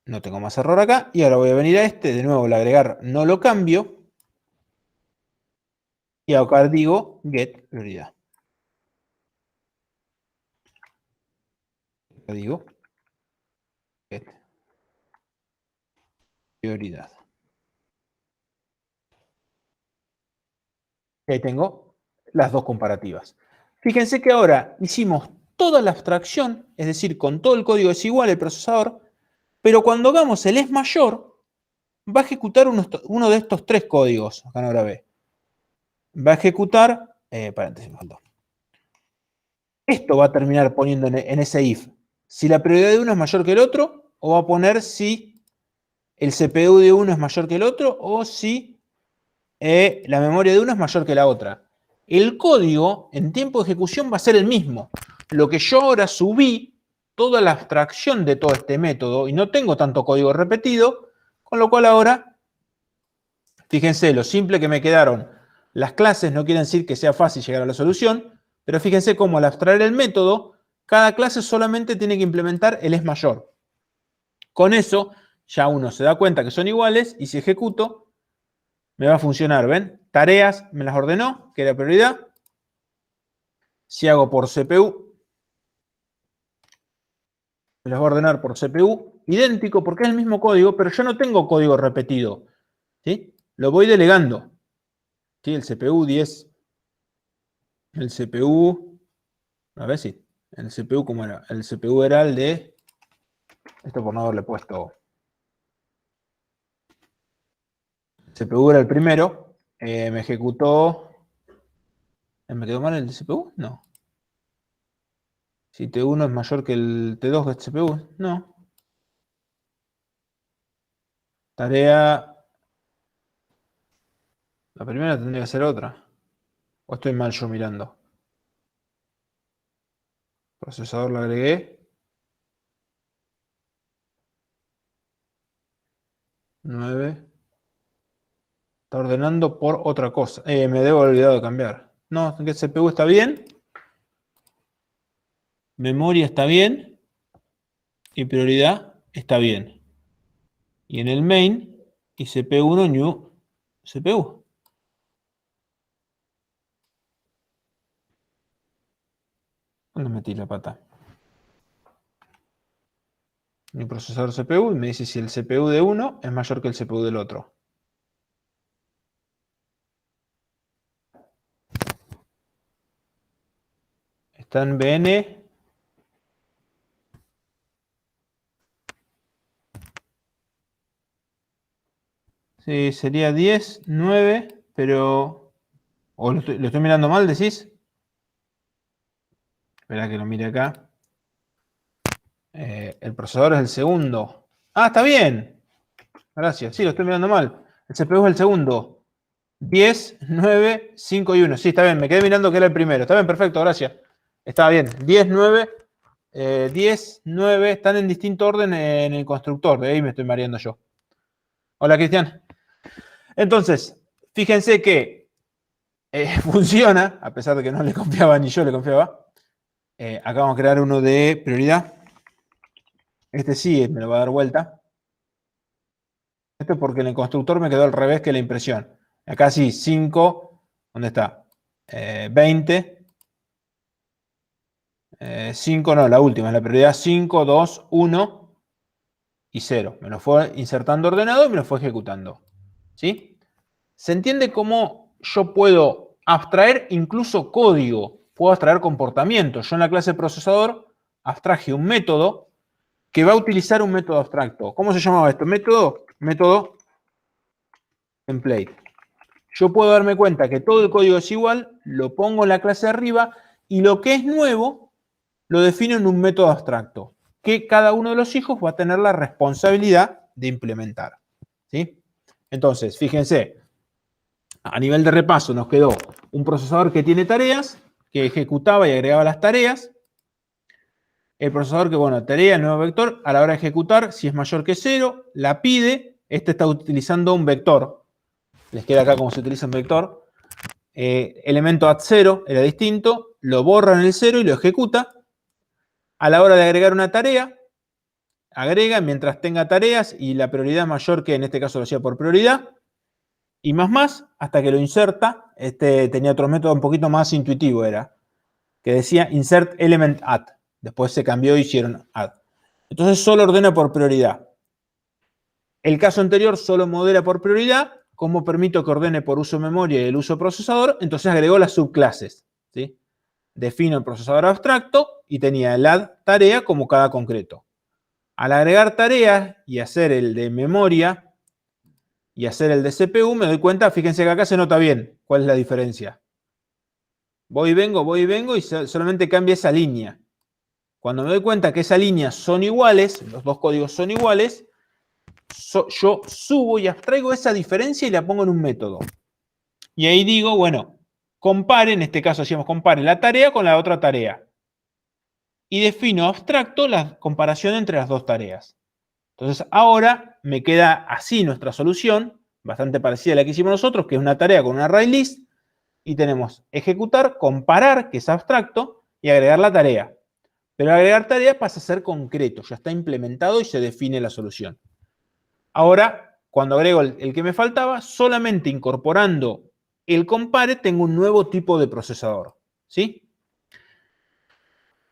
No tengo más error acá. Y ahora voy a venir a este. De nuevo, al agregar no lo cambio. Y acá digo get prioridad. Acá digo get prioridad. Y ahí tengo las dos comparativas. Fíjense que ahora hicimos toda la abstracción, es decir, con todo el código es igual el procesador, pero cuando hagamos el es mayor, va a ejecutar uno de estos tres códigos. Acá no grabé. Va a ejecutar, paréntesis, me faltó. Esto va a terminar poniendo en ese if si la prioridad de uno es mayor que el otro, o va a poner si el CPU de uno es mayor que el otro, o si la memoria de uno es mayor que la otra. El código en tiempo de ejecución va a ser el mismo. Lo que yo ahora subí, toda la abstracción de todo este método, y no tengo tanto código repetido, con lo cual ahora, fíjense, lo simple que me quedaron. Las clases no quieren decir que sea fácil llegar a la solución, pero fíjense cómo al abstraer el método, cada clase solamente tiene que implementar el es mayor. Con eso, ya uno se da cuenta que son iguales, y si ejecuto, me va a funcionar, ¿ven? Tareas me las ordenó, que era prioridad. Si hago por CPU, me las va a ordenar por CPU, idéntico, porque es el mismo código, pero yo no tengo código repetido, ¿sí? Lo voy delegando. ¿Sí? El CPU 10, el CPU, a ver si, el CPU, ¿cómo era? El CPU era el de, esto por no haberle puesto, el CPU era el primero, me ejecutó, ¿me quedó mal el CPU? No. Si T1 es mayor que el T2 de CPU, no. Tarea, la primera tendría que ser otra. ¿O estoy mal yo mirando? Procesador lo agregué. 9. Está ordenando por otra cosa. Me debo haber olvidado de cambiar. No, que el CPU está bien. Memoria está bien. Y prioridad está bien. Y en el main, y CPU1 new CPU. ¿Dónde metí la pata? Mi procesador CPU y me dice si el CPU de uno es mayor que el CPU del otro. Está en BN. Sí, sería 10, 9, pero... ¿O lo estoy mirando mal, decís? Espera que lo mire acá. El procesador es el segundo. Ah, está bien. Gracias. Sí, lo estoy mirando mal. El CPU es el segundo. 10, 9, 5 y 1. Sí, está bien. Me quedé mirando que era el primero. Está bien, perfecto, gracias. Está bien. 10, 9. 10, 9. Están en distinto orden en el constructor. De ahí me estoy mareando yo. Hola, Cristian. Entonces, fíjense que funciona, a pesar de que no le confiaba ni yo le confiaba. Acá vamos a crear uno de prioridad. Este sí me lo va a dar vuelta. Esto es porque en el constructor me quedó al revés que la impresión. Acá sí, 5, ¿dónde está? 20. 5 no, la última, es la prioridad 5, 2, 1 y 0. Me lo fue insertando ordenado y me lo fue ejecutando. ¿Sí? ¿Se entiende cómo yo puedo abstraer incluso código? Puedo abstraer comportamiento. Yo en la clase procesador abstraje un método que va a utilizar un método abstracto. ¿Cómo se llamaba esto? Método template. Yo puedo darme cuenta que todo el código es igual, lo pongo en la clase de arriba y lo que es nuevo lo defino en un método abstracto que cada uno de los hijos va a tener la responsabilidad de implementar. ¿Sí? Entonces, fíjense, a nivel de repaso nos quedó un procesador que tiene tareas, que ejecutaba y agregaba las tareas. El procesador que, bueno, tarea, el nuevo vector, a la hora de ejecutar, si es mayor que 0, la pide. Este está utilizando un vector. Les queda acá cómo se utiliza un vector. Elemento add 0 era distinto. lo borra en el 0 y lo ejecuta. A la hora de agregar una tarea, agrega mientras tenga tareas y la prioridad mayor que en este caso lo hacía por prioridad. Y más, hasta que lo inserta. Tenía otro método un poquito más intuitivo, era que decía insert element add. Después se cambió y hicieron add. Entonces solo ordena por prioridad. El caso anterior solo modela por prioridad. Como permito que ordene por uso memoria y el uso procesador, entonces agregó las subclases, ¿sí? Defino el procesador abstracto y tenía el add tarea como cada concreto. Al agregar tareas y hacer el de memoria y hacer el de CPU, me doy cuenta, fíjense que acá se nota bien cuál es la diferencia. Voy y vengo y solamente cambia esa línea. Cuando me doy cuenta que esas líneas son iguales, los dos códigos son iguales, yo subo y abstraigo esa diferencia y la pongo en un método. Y ahí digo, bueno, compare, en este caso hacíamos compare la tarea con la otra tarea. Y defino abstracto la comparación entre las dos tareas. Entonces ahora me queda así nuestra solución, bastante parecida a la que hicimos nosotros, que es una tarea con un array list, y tenemos ejecutar, comparar, que es abstracto, y agregar la tarea. Pero agregar tarea pasa a ser concreto, ya está implementado y se define la solución. Ahora, cuando agrego el que me faltaba, solamente incorporando el compare tengo un nuevo tipo de procesador, ¿sí?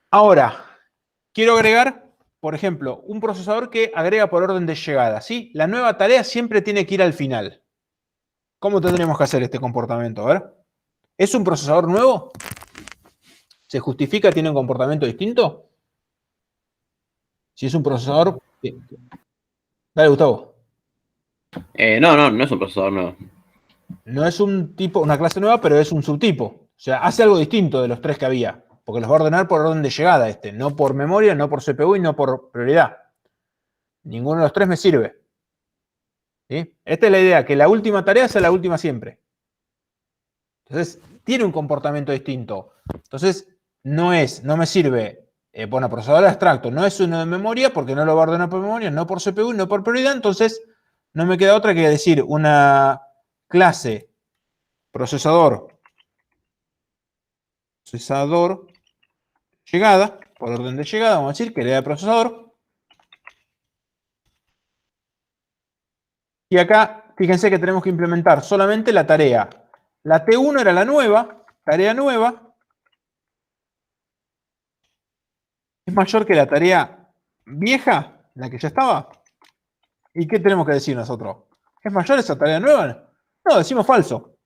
Ahora, quiero agregar, por ejemplo, un procesador que agrega por orden de llegada, ¿sí? La nueva tarea siempre tiene que ir al final. ¿Cómo tendríamos que hacer este comportamiento? A ver. ¿Es un procesador nuevo? ¿Se justifica? ¿Tiene un comportamiento distinto? Si es un procesador... Dale, Gustavo. No es un procesador nuevo. No es un tipo, una clase nueva, pero es un subtipo. O sea, hace algo distinto de los tres que había. Porque los va a ordenar por orden de llegada no por memoria, no por CPU y no por prioridad. Ninguno de los tres me sirve. ¿Sí? Esta es la idea, que la última tarea sea la última siempre. Entonces, tiene un comportamiento distinto. Entonces, no me sirve, bueno, procesador abstracto, no es uno de memoria porque no lo va a ordenar por memoria, no por CPU y no por prioridad. Entonces, no me queda otra que decir una clase procesador llegada, por orden de llegada, vamos a decir que le da procesador. Y acá, fíjense que tenemos que implementar solamente la tarea. La T1 era la nueva, tarea nueva. Es mayor que la tarea vieja, la que ya estaba. ¿Y qué tenemos que decir nosotros? ¿Es mayor esa tarea nueva? No, decimos falso.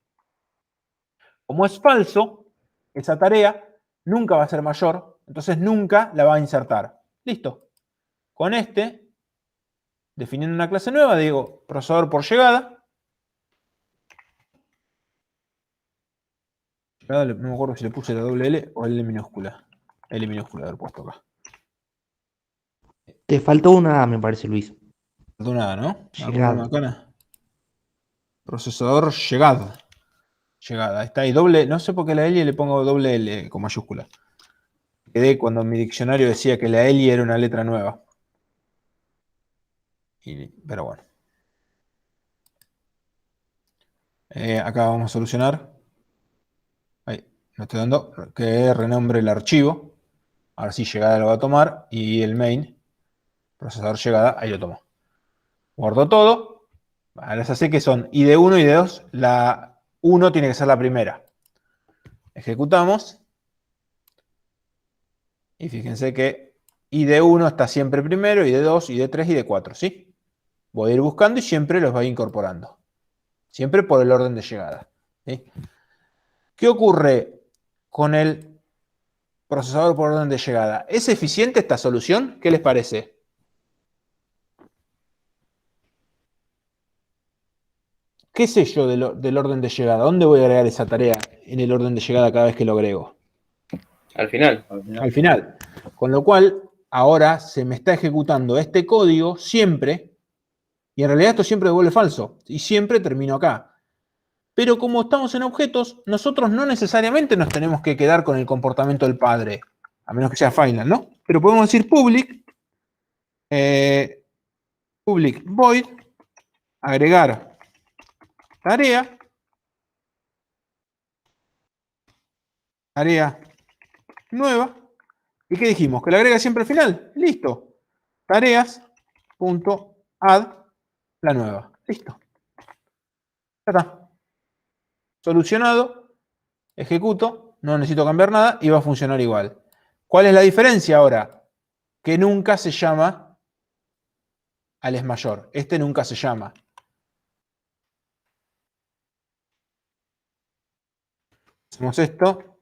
Como es falso, esa tarea nunca va a ser mayor, entonces nunca la va a insertar. Listo. Con definiendo una clase nueva, digo procesador por llegada. No me acuerdo si le puse la doble L o L minúscula. L minúscula haber puesto acá. Te faltó una, me parece, Luis. No nada, ¿no? Llegada. Procesador llegado. Llegada. Está ahí doble. No sé por qué la L le pongo doble L con mayúscula. Quedé cuando mi diccionario decía que la L era una letra nueva. Pero bueno. Acá vamos a solucionar. Ahí, lo estoy dando. Que renombre el archivo. Ahora sí, llegada lo va a tomar. Y el main, procesador llegada, ahí lo tomo. Guardo todo. Ahora ya sé que son ID1 y ID2. La 1 tiene que ser la primera. Ejecutamos. Y fíjense que ID1 está siempre primero, ID2, ID3 y ID4, ¿sí? Voy a ir buscando y siempre los voy incorporando. Siempre por el orden de llegada. ¿Sí? ¿Qué ocurre con el procesador por orden de llegada? ¿Es eficiente esta solución? ¿Qué les parece? ¿Qué sé yo del orden de llegada? ¿Dónde voy a agregar esa tarea en el orden de llegada cada vez que lo agrego? Al final. Al final. Con lo cual, ahora se me está ejecutando este código siempre, y en realidad esto siempre devuelve falso, y siempre termino acá. Pero como estamos en objetos, nosotros no necesariamente nos tenemos que quedar con el comportamiento del padre, a menos que sea final, ¿no? Pero podemos decir public void, agregar tarea nueva. ¿Y qué dijimos? ¿Que la agrega siempre al final? Listo. Tareas.add la nueva. Listo. Ya está. Solucionado. Ejecuto. No necesito cambiar nada y va a funcionar igual. ¿Cuál es la diferencia ahora? Que nunca se llama al es mayor. Este nunca se llama. Hacemos esto.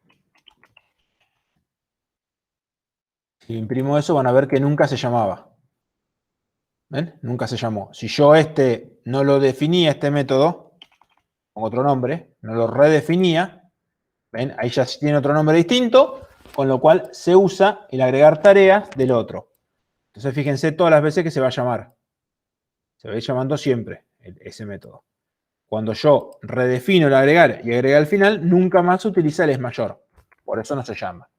Si imprimo eso, van a ver que nunca se llamaba. ¿Ven? Nunca se llamó. Si yo no lo definía, este método, con otro nombre, no lo redefinía, ¿ven? Ahí ya tiene otro nombre distinto, con lo cual se usa el agregar tareas del otro. Entonces fíjense todas las veces que se va a llamar. Se va a ir llamando siempre ese método. Cuando yo redefino el agregar y agrega al final, nunca más se utiliza el es mayor. Por eso no se llama.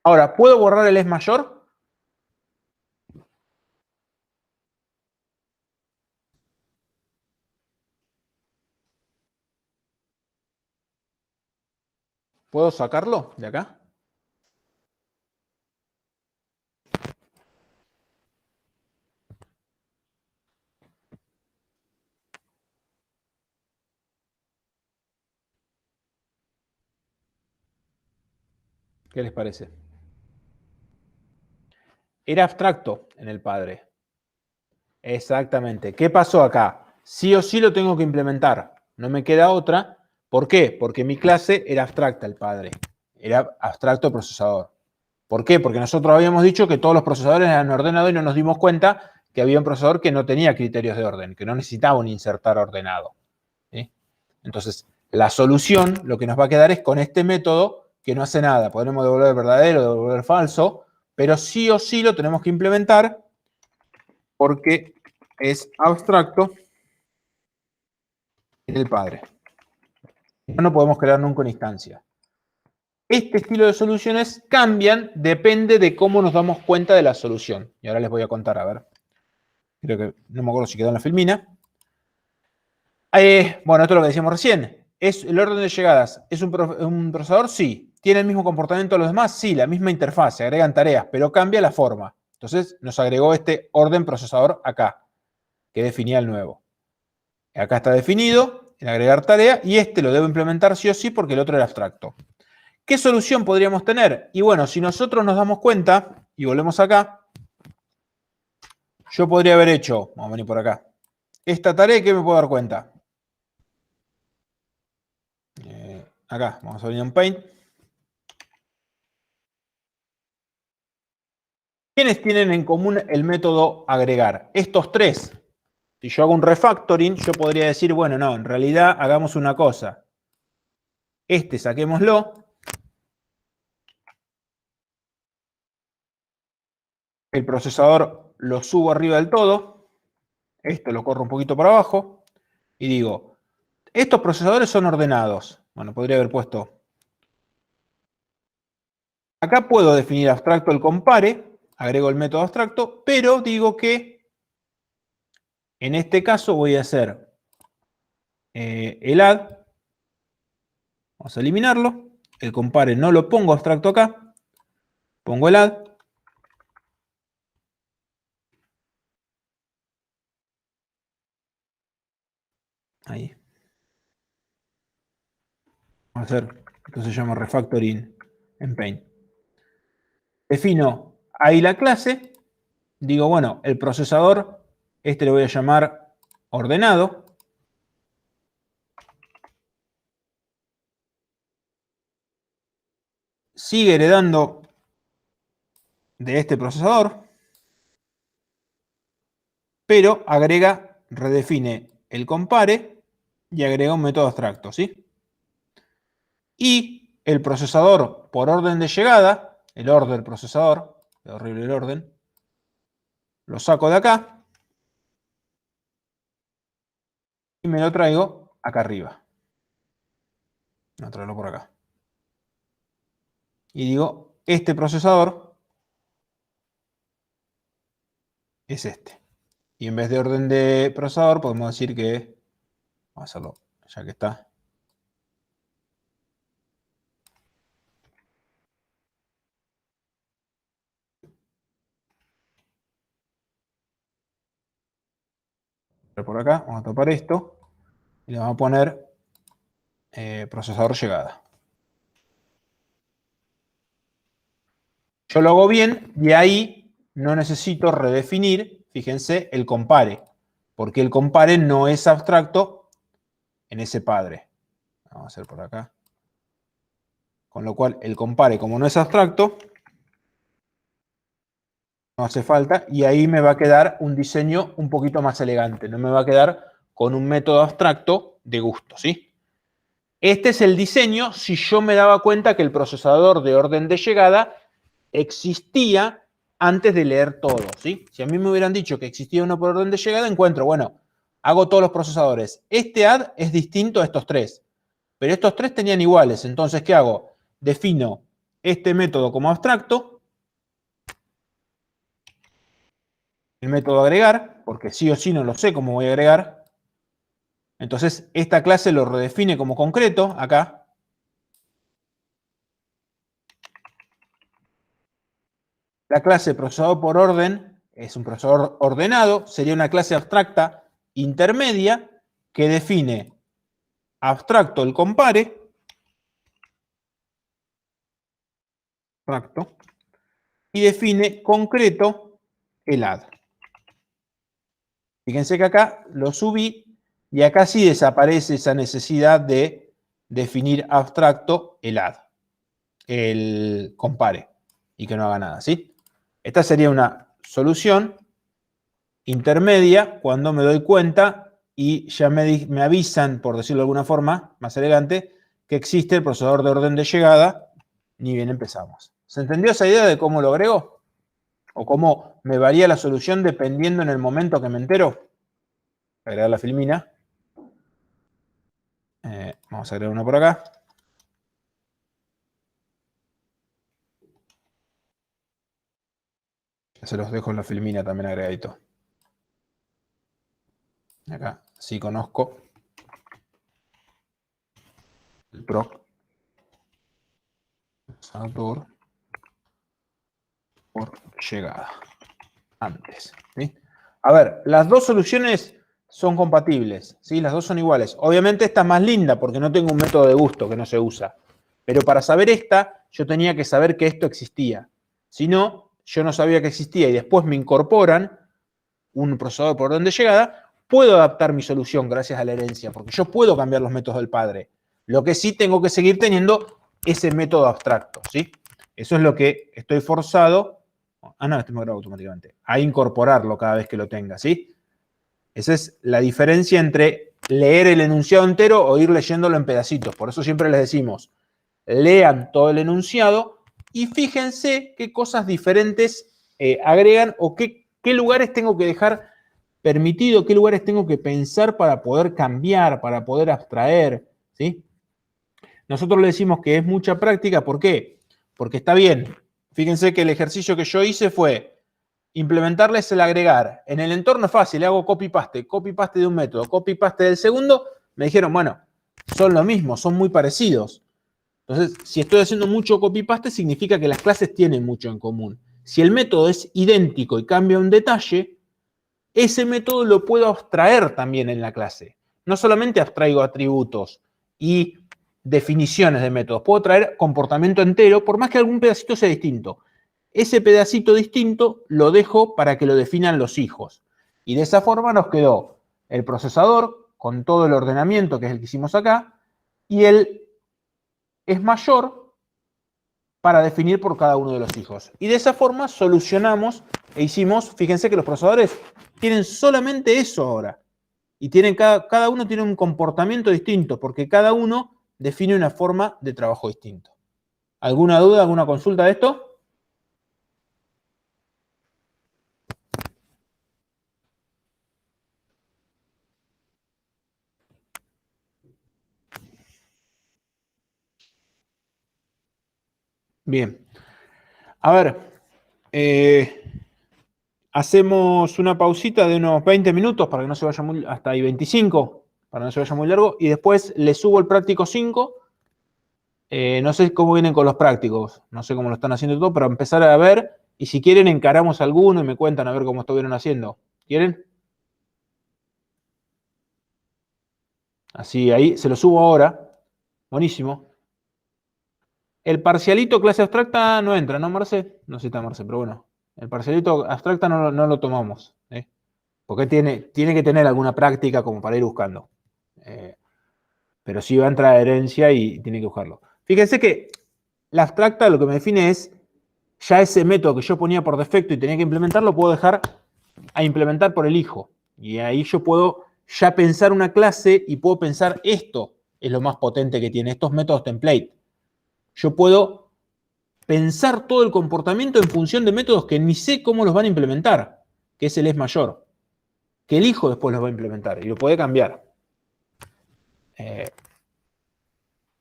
Ahora, ¿puedo borrar el es mayor? ¿Puedo sacarlo de acá? ¿Qué les parece? Era abstracto en el padre. Exactamente. ¿Qué pasó acá? Sí o sí lo tengo que implementar. No me queda otra. ¿Por qué? Porque mi clase era abstracta el padre. Era abstracto procesador. ¿Por qué? Porque nosotros habíamos dicho que todos los procesadores eran ordenados y no nos dimos cuenta que había un procesador que no tenía criterios de orden, que no necesitaba un insertar ordenado. ¿Sí? Entonces, la solución, lo que nos va a quedar es con este método que no hace nada. Podremos devolver verdadero, devolver falso, pero sí o sí lo tenemos que implementar porque es abstracto en el padre. No podemos crear nunca una instancia. Este estilo de soluciones cambian, depende de cómo nos damos cuenta de la solución. Y ahora les voy a contar, a ver. Creo que no me acuerdo si quedó en la filmina. Bueno, esto es lo que decíamos recién. ¿Es el orden de llegadas? ¿Es un procesador? Sí. ¿Tiene el mismo comportamiento de los demás? Sí, la misma interfaz, se agregan tareas, pero cambia la forma. Entonces nos agregó este orden procesador acá, que definía el nuevo. Acá está definido, el agregar tarea, y este lo debo implementar sí o sí porque el otro era abstracto. ¿Qué solución podríamos tener? Y bueno, si nosotros nos damos cuenta, y volvemos acá, yo podría haber hecho, vamos a venir por acá, esta tarea, ¿qué me puedo dar cuenta? Acá, vamos a venir en Paint. ¿Quiénes tienen en común el método agregar? Estos tres. Si yo hago un refactoring, yo podría decir, bueno, no, en realidad hagamos una cosa. Saquémoslo. El procesador lo subo arriba del todo. Esto lo corro un poquito para abajo. Y digo, estos procesadores son ordenados. Bueno, podría haber puesto. Acá puedo definir abstracto el compare. Agrego el método abstracto. Pero digo que en este caso voy a hacer el add. Vamos a eliminarlo. El compare no lo pongo abstracto acá. Pongo el add. Ahí. Vamos a hacer, esto se llama refactoring en Paint. Defino ahí la clase. Digo, bueno, el procesador, le voy a llamar ordenado. Sigue heredando de este procesador, pero redefine el compare y agrega un método abstracto, ¿sí? Y el procesador, por orden de llegada, el order procesador, qué horrible el orden, lo saco de acá y me lo traigo acá arriba. Voy a traerlo por acá. Y digo, este procesador es este. Y en vez de orden de procesador, podemos decir que, vamos a hacerlo ya que está. hacer por acá, vamos a tapar esto y le vamos a poner procesador llegada. Yo lo hago bien y ahí no necesito redefinir, fíjense, el compare, porque el compare no es abstracto en ese padre. Vamos a hacer por acá. Con lo cual, el compare, como no es abstracto, no hace falta, y ahí me va a quedar un diseño un poquito más elegante. No me va a quedar con un método abstracto de gusto, ¿sí? Este es el diseño si yo me daba cuenta que el procesador de orden de llegada existía antes de leer todo, ¿sí? Si a mí me hubieran dicho que existía uno por orden de llegada, encuentro, bueno, hago todos los procesadores. Este add es distinto a estos tres, pero estos tres tenían iguales. Entonces, ¿qué hago? Defino este método como abstracto, el método agregar, porque sí o sí no lo sé cómo voy a agregar. Entonces, esta clase lo redefine como concreto, acá. La clase procesador por orden es un procesador ordenado, sería una clase abstracta intermedia que define abstracto el compare, abstracto, y define concreto el add. Fíjense que acá lo subí y acá sí desaparece esa necesidad de definir abstracto el add, el compare, y que no haga nada, ¿sí? Esta sería una solución intermedia cuando me doy cuenta y ya me avisan, por decirlo de alguna forma, más elegante, que existe el procesador de orden de llegada, ni bien empezamos. ¿Se entendió esa idea de cómo lo agrego? ¿O cómo me varía la solución dependiendo en el momento que me entero? Agregar la filmina. Vamos a agregar una por acá. Ya se los dejo en la filmina también agregadito. Acá sí conozco el proc. Procesador por llegada. Antes, ¿sí? A ver, las dos soluciones son compatibles, ¿sí? Las dos son iguales. Obviamente esta es más linda porque no tengo un método de gusto que no se usa. Pero para saber esta, yo tenía que saber que esto existía. Si no, yo no sabía que existía y después me incorporan un procesador por orden de llegada, puedo adaptar mi solución gracias a la herencia, porque yo puedo cambiar los métodos del padre. Lo que sí tengo que seguir teniendo ese método abstracto, ¿sí? Eso es lo que estoy forzado. Ah, no, este me graba automáticamente. A incorporarlo cada vez que lo tenga, ¿sí? Esa es la diferencia entre leer el enunciado entero o ir leyéndolo en pedacitos. Por eso siempre les decimos, lean todo el enunciado y fíjense qué cosas diferentes agregan o qué lugares tengo que dejar permitido, qué lugares tengo que pensar para poder cambiar, para poder abstraer, ¿sí? Nosotros le decimos que es mucha práctica, ¿por qué? Porque está bien. Fíjense que el ejercicio que yo hice fue implementarles el agregar. En el entorno es fácil, hago copy-paste de un método, copy-paste del segundo. Me dijeron, bueno, son lo mismo, son muy parecidos. Entonces, si estoy haciendo mucho copy-paste, significa que las clases tienen mucho en común. Si el método es idéntico y cambia un detalle, ese método lo puedo abstraer también en la clase. No solamente abstraigo atributos y definiciones de métodos, puedo traer comportamiento entero, por más que algún pedacito sea distinto. Ese pedacito distinto lo dejo para que lo definan los hijos. Y de esa forma nos quedó el procesador con todo el ordenamiento, que es el que hicimos acá, y el es mayor para definir por cada uno de los hijos. Y de esa forma solucionamos e hicimos, fíjense que los procesadores tienen solamente eso ahora. Y tienen cada uno tiene un comportamiento distinto, porque cada uno define una forma de trabajo distinto. ¿Alguna duda, alguna consulta de esto? Bien. A ver, hacemos una pausita de unos 20 minutos para que no se vaya muy, hasta ahí 25, para que no se vaya muy largo, y después le subo el práctico 5. No sé cómo vienen con los prácticos, no sé cómo lo están haciendo todo, pero empezar a ver, y si quieren encaramos alguno y me cuentan a ver cómo estuvieron haciendo. ¿Quieren? Así, ahí se lo subo ahora. Buenísimo. El parcialito clase abstracta no entra, ¿no, Marce? No sé si está Marce, pero bueno. El parcialito abstracta no lo tomamos. Porque tiene que tener alguna práctica como para ir buscando. Pero sí va a entrar herencia y tiene que buscarlo. Fíjense que la abstracta lo que me define es ya ese método que yo ponía por defecto y tenía que implementarlo, puedo dejar a implementar por el hijo. Y ahí yo puedo ya pensar una clase y puedo pensar esto es lo más potente que tiene, estos métodos template. Yo puedo pensar todo el comportamiento en función de métodos que ni sé cómo los van a implementar, que es el es mayor, que el hijo después los va a implementar y lo puede cambiar.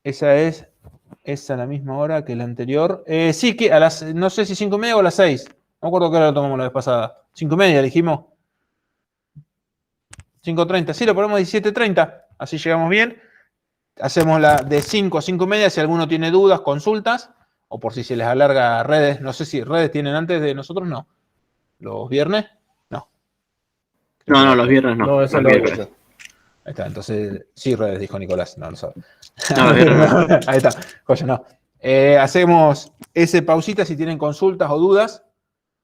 Esa es a la misma hora que la anterior. Sí, que a las, no sé si 5:30 o a las 6. No me acuerdo qué hora lo tomamos la vez pasada. 5:30 dijimos. 5:30. Sí, lo ponemos a 17:30. Así llegamos bien. Hacemos la de 5 a 5:30 si alguno tiene dudas, consultas. O por si se les alarga redes. No sé si redes tienen antes de nosotros, no. ¿Los viernes? No. No, los viernes no. No, esa Los es la miércoles. otra. Ahí está, entonces, sí, redes, dijo Nicolás, no lo sabe. No, los viernes no. Ahí está, joya, no. Hacemos ese pausita si tienen consultas o dudas,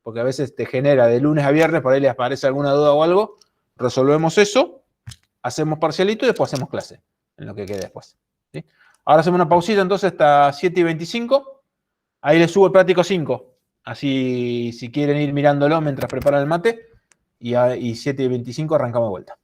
porque a veces te genera de lunes a viernes, por ahí les aparece alguna duda o algo, resolvemos eso, hacemos parcialito y después hacemos clase, en lo que quede después. ¿Sí? Ahora hacemos una pausita entonces hasta 7:25, ahí les subo el práctico 5, así si quieren ir mirándolo mientras preparan el mate, y 7:25 arrancamos de vuelta.